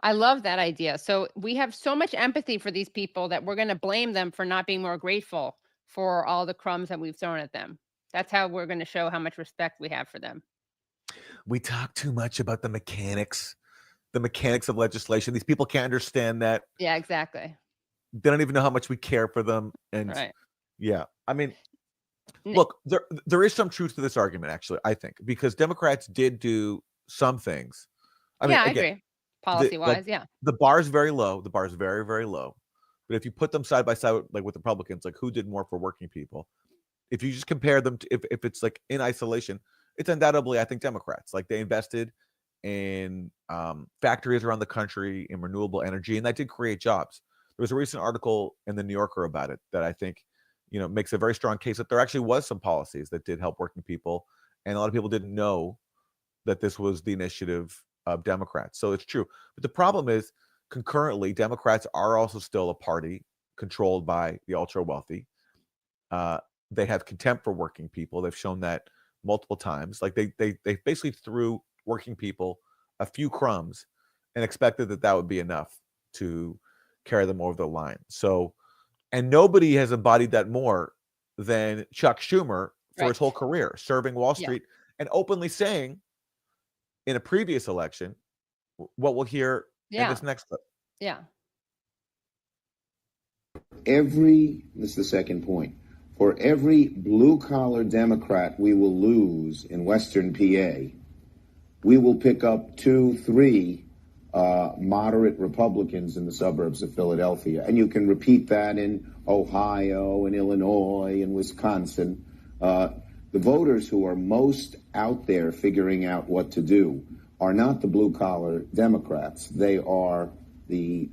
I love that idea. So we have so much empathy for these people that we're going to blame them for not being more grateful for all the crumbs that we've thrown at them. That's how we're going to show how much respect we have for them. We talk too much about the mechanics of legislation. These people can't understand that. Yeah, exactly. They don't even know how much we care for them. And right. Yeah, I mean, look, there is some truth to this argument, actually, I think, because Democrats did do some things. I mean, I again, agree. Policy-wise, yeah. The bar is very low. The bar is very, very low. But if you put them side by side, like with Republicans, like who did more for working people? If you just compare them to, if it's like in isolation, it's undoubtedly, I think, Democrats. Like they invested in factories around the country in renewable energy, and that did create jobs. There was a recent article in the New Yorker about it that I think, makes a very strong case that there actually was some policies that did help working people, and a lot of people didn't know that this was the initiative of Democrats. So it's true. But the problem is, concurrently, Democrats are also still a party controlled by the ultra wealthy. They have contempt for working people. They've shown that multiple times. Like they basically threw working people a few crumbs and expected that would be enough to carry them over the line. So, and nobody has embodied that more than Chuck Schumer for his whole career, serving Wall Street and openly saying in a previous election what we'll hear in this next clip. Yeah. This is the second point. For every blue-collar Democrat we will lose in Western PA, we will pick up 2-3 moderate Republicans in the suburbs of Philadelphia. And you can repeat that in Ohio and Illinois and Wisconsin. The voters who are most out there figuring out what to do are not the blue-collar Democrats. They are the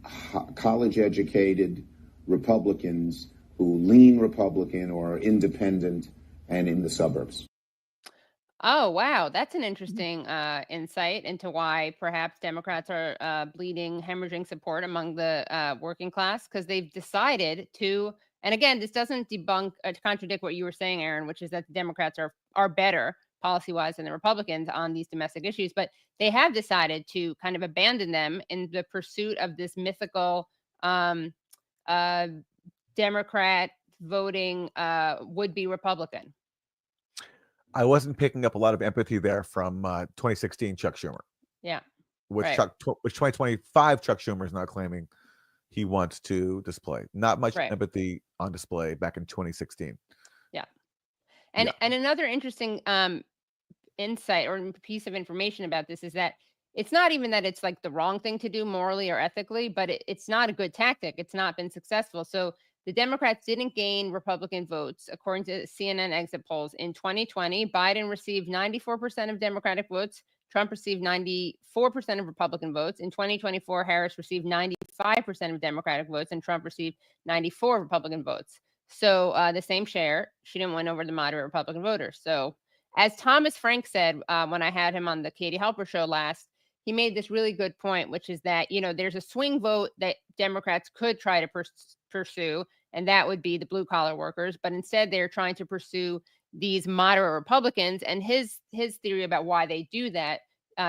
college-educated Republicans who lean Republican or independent and in the suburbs. Oh, wow. That's an interesting insight into why perhaps Democrats are bleeding, hemorrhaging support among the working class because they've decided to. And again, this doesn't debunk contradict what you were saying, Aaron, which is that the Democrats are better policy wise than the Republicans on these domestic issues. But they have decided to kind of abandon them in the pursuit of this mythical um, uh, Democrat voting would be Republican. I wasn't picking up a lot of empathy there from 2016 Chuck Schumer, Yeah. which Right. which 2025 Chuck Schumer is now claiming he wants to display. Not much Right. empathy on display back in 2016. Yeah. And Yeah. and another interesting insight or piece of information about this is that it's not even that it's like the wrong thing to do morally or ethically, but it's not a good tactic. It's not been successful. So the Democrats didn't gain Republican votes, according to CNN exit polls. In 2020, Biden received 94% of Democratic votes. Trump received 94% of Republican votes. In 2024, Harris received 95% of Democratic votes, and Trump received 94 Republican votes. So the same share. She didn't win over the moderate Republican voters. So as Thomas Frank said when I had him on the Katie Halper show last, he made this really good point, which is that, there's a swing vote that Democrats could try to pursue, and that would be the blue collar workers. But instead, they're trying to pursue these moderate Republicans. And his theory about why they do that,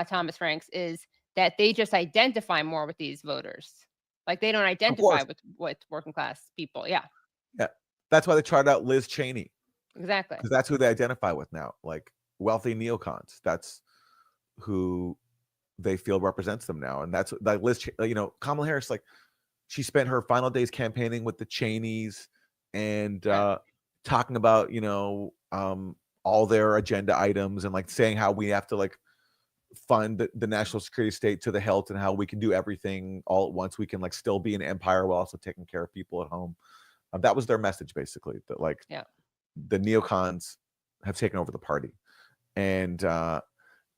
Thomas Franks, is that they just identify more with these voters. Like they don't identify with working class people. Yeah, Yeah. That's why they tried out Liz Cheney, exactly. because that's who they identify with now, like wealthy neocons. That's who they feel represents them now. And that's like Liz, Kamala Harris, like she spent her final days campaigning with the Cheneys and talking about, all their agenda items and like saying how we have to like fund the national security state to the hilt and how we can do everything all at once. We can like still be an empire while also taking care of people at home. That was their message, basically, that like the neocons have taken over the party. And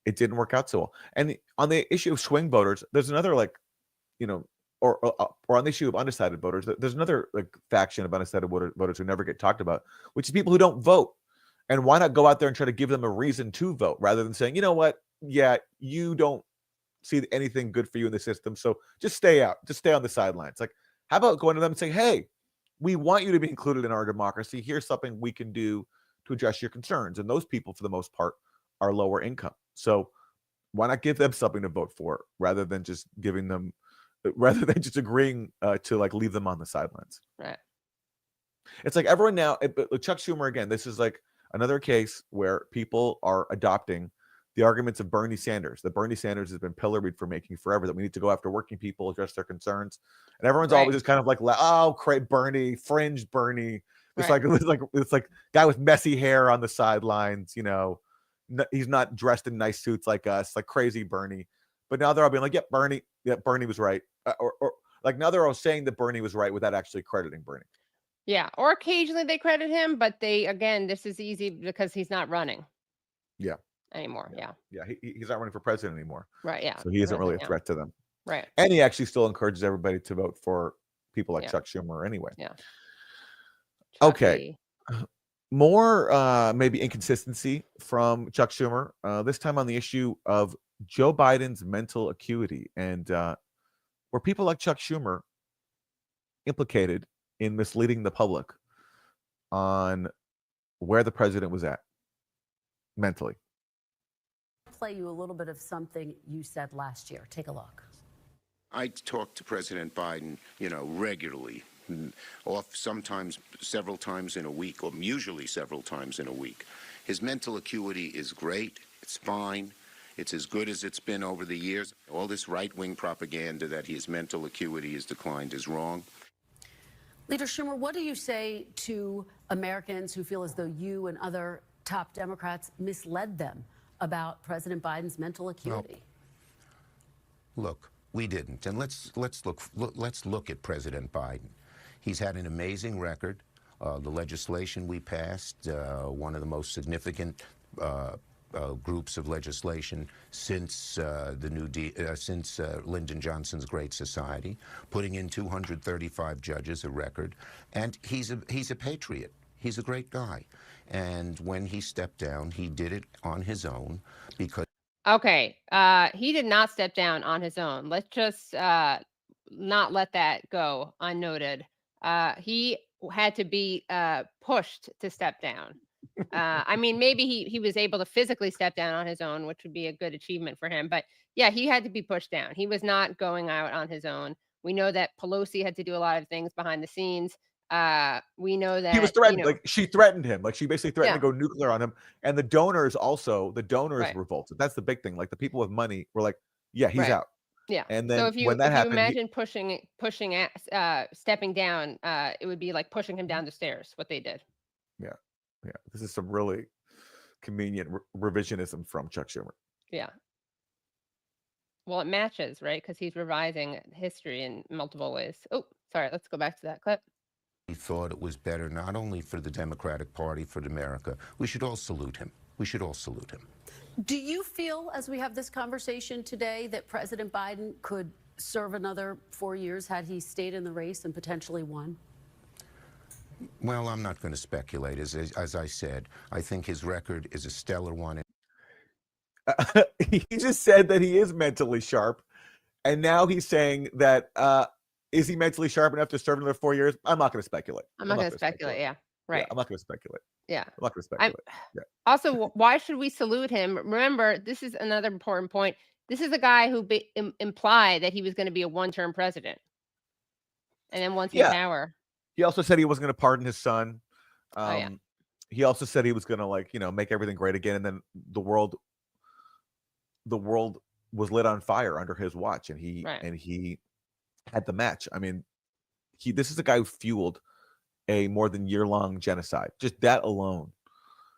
it didn't work out so well. And on the issue of swing voters, there's another or on the issue of undecided voters, there's another like faction of undecided voters who never get talked about, which is people who don't vote. And why not go out there and try to give them a reason to vote rather than saying, you know what? Yeah, you don't see anything good for you in the system, so just stay out, just stay on the sidelines. Like, how about going to them and saying, hey, we want you to be included in our democracy. Here's something we can do to address your concerns. And those people, for the most part, are lower income. So why not give them something to vote for rather than just agreeing to like leave them on the sidelines? Right. It's like everyone now, Chuck Schumer, again, this is like another case where people are adopting the arguments of Bernie Sanders, that Bernie Sanders has been pilloried for making forever, that we need to go after working people, address their concerns. And everyone's always just kind of like, oh, great Bernie, fringe Bernie. It's like guy with messy hair on the sidelines, he's not dressed in nice suits like us, like crazy Bernie. But now they're all being like, Bernie was right. Or like now they're all saying that Bernie was right without actually crediting Bernie. Yeah. Or occasionally they credit him, but this is easy because he's not running. Yeah. Anymore. Yeah. Yeah. He's not running for president anymore. Right. Yeah. So he isn't really a threat to them. Right. And he actually still encourages everybody to vote for people like Chuck Schumer anyway. Yeah. Okay. More maybe inconsistency from Chuck Schumer, this time on the issue of Joe Biden's mental acuity. And were people like Chuck Schumer implicated in misleading the public on where the president was at mentally? Play you a little bit of something you said last year. Take a look. I talk to President Biden, regularly, sometimes several times in a week, or usually several times in a week. His mental acuity is great. It's fine. It's as good as it's been over the years. All this right-wing propaganda that his mental acuity has declined is wrong. Leader Schumer, what do you say to Americans who feel as though you and other top Democrats misled them about President Biden's mental acuity? Well, look, we didn't, and let's look at President Biden. He's had an amazing record. The legislation we passed, one of the most significant groups of legislation since since Lyndon Johnson's Great Society, putting in 235 judges, a record, and he's a patriot. He's a great guy. And when he stepped down, he did it on his own because. Okay. He did not step down on his own. Let's just not let that go unnoted. He had to be pushed to step down. I mean, maybe he was able to physically step down on his own, which would be a good achievement for him. But yeah, he had to be pushed down. He was not going out on his own. We know that Pelosi had to do a lot of things behind the scenes. We know that He was threatened. Like she threatened him. Like she basically threatened to Yeah. go nuclear on him. And the donors Right. revolted. That's the big thing. Like the people with money were like, yeah, he's Right. out. Yeah. And So then if you when that happened, imagine stepping down, it would be like pushing him down the stairs. What they did. yeah. This is some really convenient revisionism from Chuck Schumer. Yeah. Well, it matches, right? Because he's revising history in multiple ways. Oh, sorry. Let's go back to that clip. He thought it was better not only for the Democratic Party, for America. We should all salute him. We should all salute him. Do you feel, as we have this conversation today, that President Biden could serve another 4 years had he stayed in the race and potentially won? Well, I'm not going to speculate. As I said, I think his record is a stellar one. He just said that he is mentally sharp. And now he's saying that, is he mentally sharp enough to serve another 4 years? I'm not going to speculate. I'm not going to speculate. Yeah. Right. Yeah, I'm not going to speculate. Yeah. I'm not going to speculate. Yeah. Also, why should we salute him? Remember, this is another important point. This is a guy who implied that he was going to be a one-term president. And then once in power. He also said he wasn't going to pardon his son. Yeah. He also said he was going to make everything great again. And then the world was lit on fire under his watch, and he had the match. I mean, this is a guy who fueled a more than year-long genocide. Just that alone.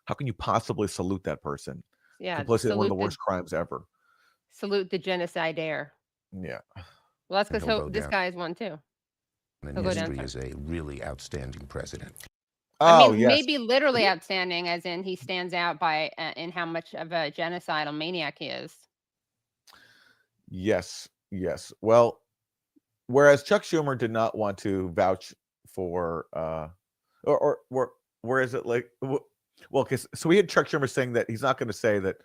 How can you possibly salute that person? Yeah. Complicit in one of the worst crimes ever. Salute the genocidaire. Yeah. Well, that's because this guy is one too. And history is a really outstanding president. I mean, maybe literally outstanding, as in he stands out by in how much of a genocidal maniac he is. Yes. Well, whereas Chuck Schumer did not want to vouch for, or where is it like? Well, so we had Chuck Schumer saying that he's not going to say that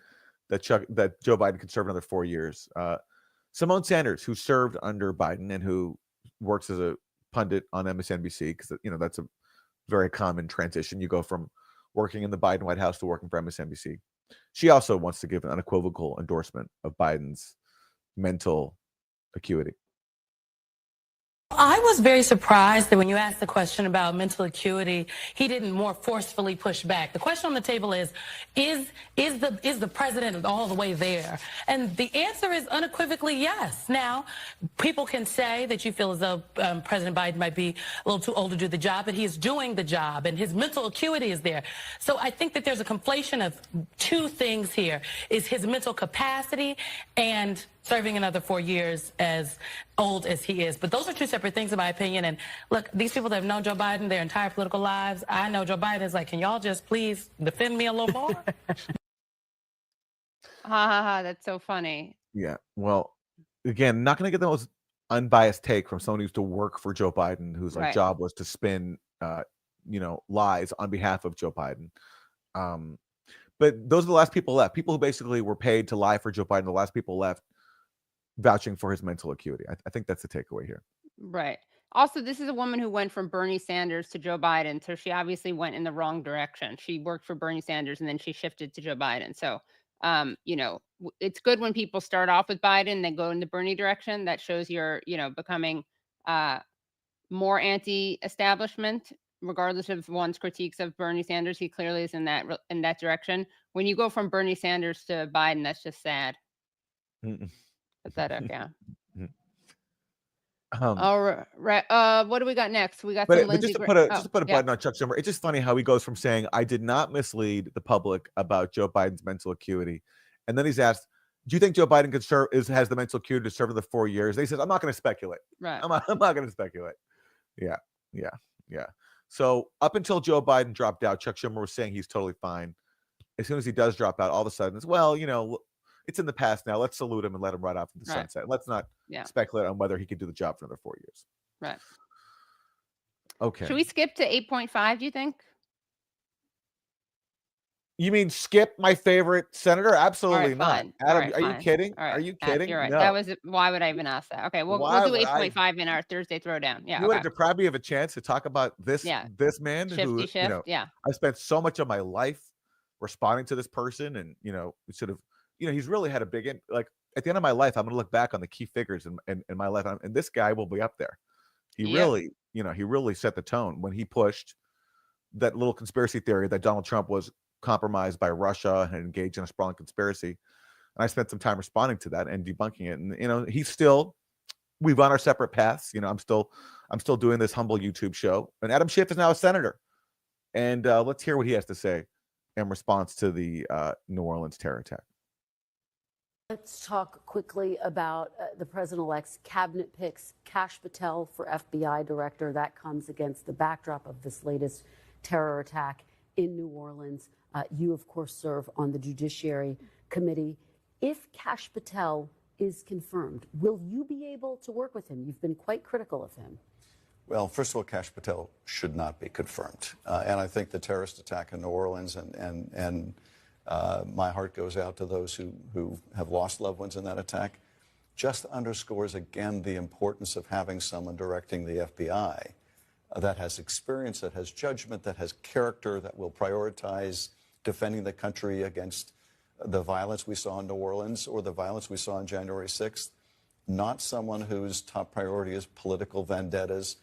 Joe Biden could serve another 4 years. Simone Sanders, who served under Biden and who works as a pundit on MSNBC, because that's a very common transition. You go from working in the Biden White House to working for MSNBC. She also wants to give an unequivocal endorsement of Biden's mental acuity. I was very surprised that when you asked the question about mental acuity, he didn't more forcefully push back. The question on the table is the president all the way there? And the answer is unequivocally yes. Now, people can say that you feel as though President Biden might be a little too old to do the job, but he is doing the job, and his mental acuity is there. So I think that there's a conflation of two things here, is his mental capacity and serving another 4 years as old as he is. But those are two separate things, in my opinion. And look, these people that have known Joe Biden their entire political lives, I know Joe Biden is like, can y'all just please defend me a little more? That's so funny. Yeah. Well, again, not going to get the most unbiased take from someone who used to work for Joe Biden, whose job was to spin, lies on behalf of Joe Biden. But those are the last people left. People who basically were paid to lie for Joe Biden. The last people left vouching for his mental acuity. I think that's the takeaway here. Right. Also, this is a woman who went from Bernie Sanders to Joe Biden. So she obviously went in the wrong direction. She worked for Bernie Sanders and then she shifted to Joe Biden. So, it's good when people start off with Biden, then go in the Bernie direction. That shows you're, becoming more anti-establishment, regardless of one's critiques of Bernie Sanders. He clearly is in that direction. When you go from Bernie Sanders to Biden, that's just sad. Pathetic, yeah. All right. What do we got next? We got some Lindsey just to put a button on Chuck Schumer. It's just funny how he goes from saying, I did not mislead the public about Joe Biden's mental acuity. And then he's asked, do you think Joe Biden has the mental acuity to serve the 4 years? And he says, I'm not going to speculate. Right. I'm not going to speculate. Yeah. So up until Joe Biden dropped out, Chuck Schumer was saying he's totally fine. As soon as he does drop out, all of a sudden it's, it's in the past now. Let's salute him and let him ride off into the sunset. Let's not speculate on whether he could do the job for another 4 years. Right. Okay. Should we skip to 8.5, do you think? You mean skip my favorite senator? Absolutely not. Fine. All Adam, right, are you fine. kidding? All right. Are you kidding? You're right. No. That was why would I even ask that? Okay, we'll Why do would I? 8.5 in our Thursday throwdown. Yeah. You want Okay. to deprive me of a chance to talk about this Yeah. man Shifty who, shift. Yeah. I spent so much of my life responding to this person, and sort of, he's really had a big like at the end of my life, I'm going to look back on the key figures in my life, and this guy will be up there. He really, he really set the tone when he pushed that little conspiracy theory that Donald Trump was compromised by Russia and engaged in a sprawling conspiracy. And I spent some time responding to that and debunking it. And we've gone our separate paths. I'm still doing this humble YouTube show. And Adam Schiff is now a senator. And let's hear what he has to say in response to the New Orleans terror attack. Let's talk quickly about the president-elect's cabinet picks. Kash Patel for FBI director. That comes against the backdrop of this latest terror attack in New Orleans. You, of course, serve on the Judiciary Committee. If Kash Patel is confirmed, will you be able to work with him? You've been quite critical of him. Well, first of all, Kash Patel should not be confirmed. And I think the terrorist attack in New Orleans and my heart goes out to those who have lost loved ones in that attack, just underscores again the importance of having someone directing the FBI that has experience, that has judgment, that has character, that will prioritize defending the country against the violence we saw in New Orleans or the violence we saw on January 6th, not someone whose top priority is political vendettas,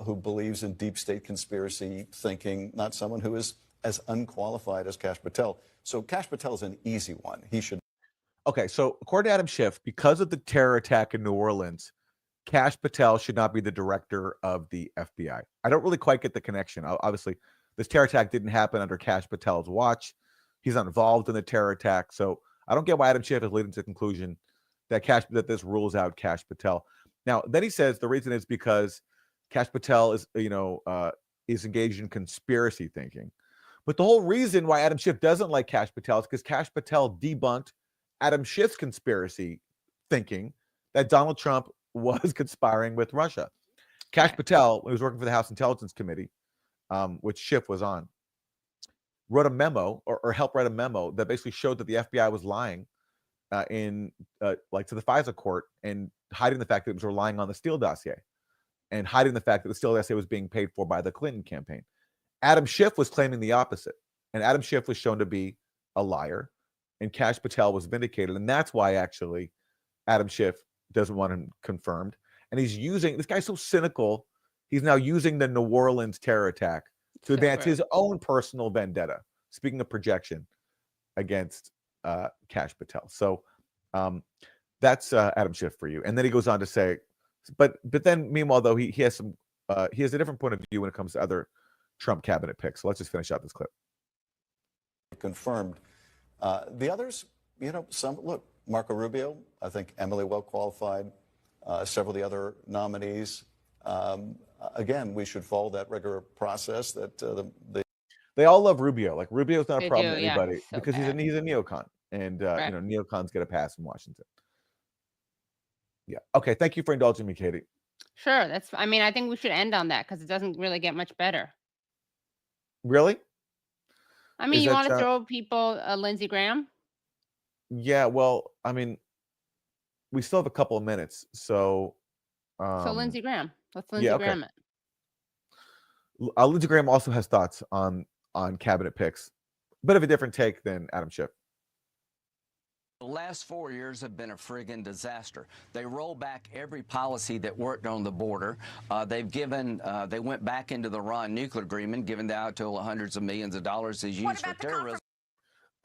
who believes in deep state conspiracy thinking, not someone who is as unqualified as Kash Patel. So Kash Patel is an easy one. He should. Okay, so according to Adam Schiff, because of the terror attack in New Orleans, Kash Patel should not be the director of the FBI. I don't really quite get the connection. Obviously, this terror attack didn't happen under Kash Patel's watch. He's not involved in the terror attack. So I don't get why Adam Schiff is leading to the conclusion that this rules out Kash Patel. Now, then he says the reason is because Kash Patel is, is engaged in conspiracy thinking. But the whole reason why Adam Schiff doesn't like Kash Patel is because Kash Patel debunked Adam Schiff's conspiracy thinking that Donald Trump was conspiring with Russia. Kash Patel, when he was working for the House Intelligence Committee, which Schiff was on, wrote a memo or helped write a memo that basically showed that the FBI was lying to the FISA court and hiding the fact that it was relying on the Steele dossier and hiding the fact that the Steele dossier was being paid for by the Clinton campaign. Adam Schiff was claiming the opposite, and Adam Schiff was shown to be a liar, and Kash Patel was vindicated, and that's why actually Adam Schiff doesn't want him confirmed. And he's using, this guy's so cynical, he's now using the New Orleans terror attack to advance his own personal vendetta. Speaking of projection against Kash Patel. So that's Adam Schiff for you. And then he goes on to say, but then meanwhile, though, he has a different point of view when it comes to other Trump cabinet picks. So let's just finish out this clip. Confirmed. The others, look, Marco Rubio, I think Emily well qualified, several of the other nominees. Again, we should follow that regular process that they all love Rubio. Like Rubio's not a They problem do, to anybody so because bad. he's a neocon, and Right. neocons get a pass in Washington. Yeah. Okay. Thank you for indulging me, Katie. Sure. I think we should end on that because it doesn't really get much better. Really? I mean, Is you that, want to throw people Lindsey Graham? Yeah. Well, I mean, we still have a couple of minutes, so. So Lindsey Graham. Let's Lindsey yeah, okay. Graham it. Lindsey Graham also has thoughts on cabinet picks. Bit of a different take than Adam Schiff. The last 4 years have been a friggin' disaster. They roll back every policy that worked on the border. They went back into the Iran nuclear agreement, giving out to hundreds of millions of dollars is used for terrorism.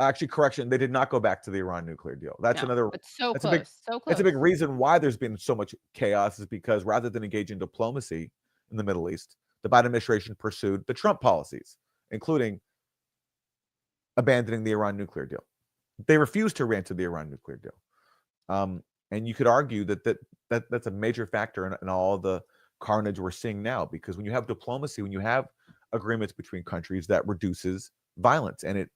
Actually, correction, they did not go back to the Iran nuclear deal. That's another. It's so that's close. a big, so close. That's a big reason why there's been so much chaos is because rather than engage in diplomacy in the Middle East, the Biden administration pursued the Trump policies, including abandoning the Iran nuclear deal. They refused to re-enter the Iran nuclear deal. And you could argue that's a major factor in all the carnage we're seeing now, because when you have diplomacy, when you have agreements between countries, that reduces violence and it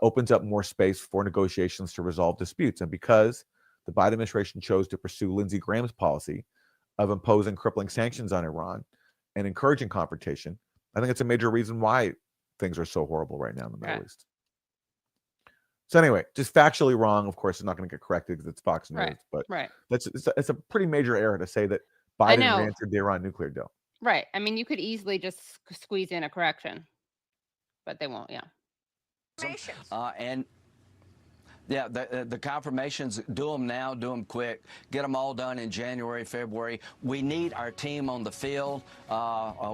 opens up more space for negotiations to resolve disputes. And because the Biden administration chose to pursue Lindsey Graham's policy of imposing crippling sanctions on Iran and encouraging confrontation, I think it's a major reason why things are so horrible right now in the Middle East. So anyway, just factually wrong. Of course, it's not going to get corrected because it's Fox News. Right. But Right. it's a pretty major error to say that I Biden know. re-entered the Iran nuclear deal. Right. I mean, you could easily just squeeze in a correction, but they won't. Yeah. And yeah, the confirmations, do them now, do them quick, get them all done in January, February. We need our team on the field.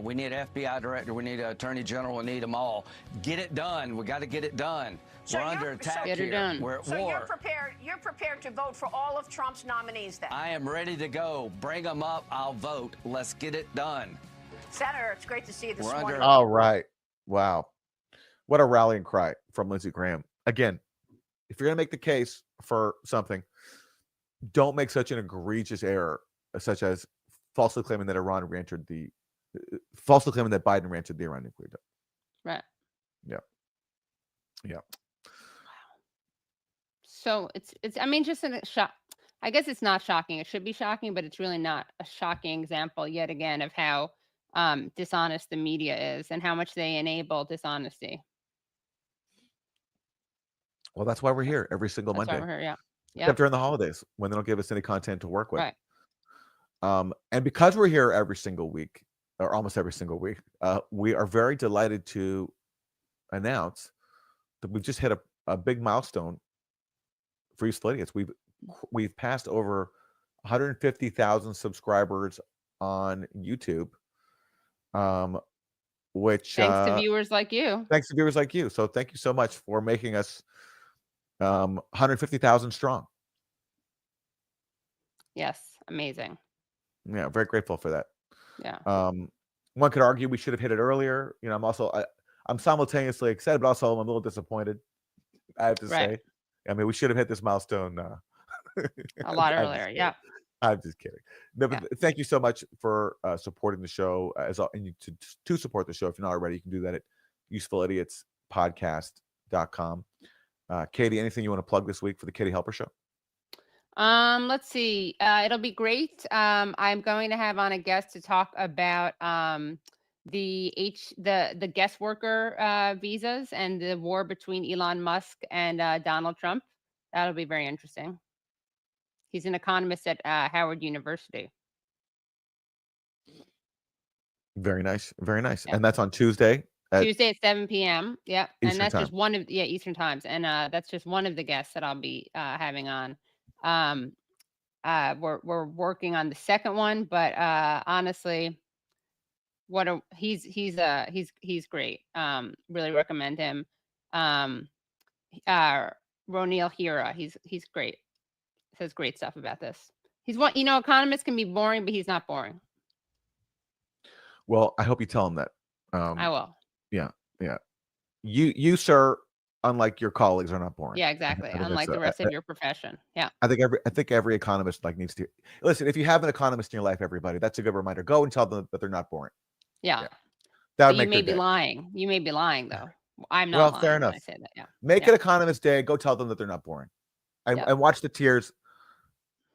We need an FBI director. We need an attorney general. We need them all. Get it done. We got to get it done. So We're under attack Get her here. done. We're at So war. you're prepared to vote for all of Trump's nominees then? I am ready to go. Bring them up. I'll vote. Let's get it done. Senator, it's great to see you this We're under- morning. All right. Wow. What a rallying cry from Lindsey Graham. Again, if you're going to make the case for something, don't make such an egregious error, such as falsely claiming that Biden re-entered the Iran nuclear deal. Right. Yeah. Yeah. So it's I mean, just a shock. I guess it's not shocking. It should be shocking, but it's really not a shocking example yet again of how dishonest the media is and how much they enable dishonesty. Well, that's why we're here every single That's why Monday. we're here. Yeah. Except during the holidays when they don't give us any content to work with. Right. And because we're here every single week, or almost every single week, we are very delighted to announce that we've just hit a big milestone for Youth Idiots. We've passed over 150,000 subscribers on YouTube, which Thanks to viewers like you. thanks to viewers like you. So thank you so much for making us 150,000 strong. Yes. Amazing. Yeah, very grateful for that. Yeah. One could argue we should have hit it earlier. You know, I'm simultaneously excited, but also I'm a little disappointed. I have to say, I mean, we should have hit this milestone A lot I'm earlier. just Yeah. kidding. I'm just kidding. No, but thank you so much for supporting the show. And to support the show, if you're not already, you can do that at usefulidiots.podcast.com. Katie, anything you want to plug this week for the Katie Halper Show? Let's see. It'll be great. I'm going to have on a guest to talk about the guest worker visas and the war between Elon Musk and Donald Trump. That'll be very interesting. He's an economist at Howard University. Very nice. Very nice. Yeah. And that's on Tuesday. Tuesday at 7 p.m. Yep. And Eastern that's time. just one of Eastern times. And that's just one of the guests that I'll be having on. We're working on the second one, but honestly, he's great. Really recommend him. Ronil Hira, he's great. Says great stuff about this. He's one, economists can be boring, but he's not boring. Well, I hope you tell him that. I will. Yeah. Yeah. You, sir, unlike your colleagues, are not boring. Yeah, exactly. I think Unlike that's the rest of your profession. Yeah. I think every economist needs to listen. If you have an economist in your life, everybody, that's a good reminder. Go and tell them that they're not boring. Yeah. That would You make may their be day. lying. You may be lying though. I'm not Well, lying fair when enough. I say that. Yeah. Make Yeah. it Economist Day. Go tell them that they're not boring, and, Yeah. and watch the tears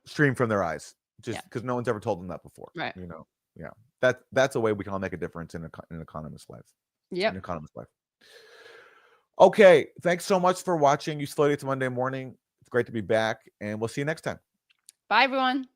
stream from their eyes, just Yeah. because no one's ever told them that before. Right. Yeah. That's a way we can all make a difference in an economist's life. Yep. An economist's life. Okay, thanks so much for watching Useful Idiots Monday morning. It's great to be back, and we'll see you next time. Bye, everyone.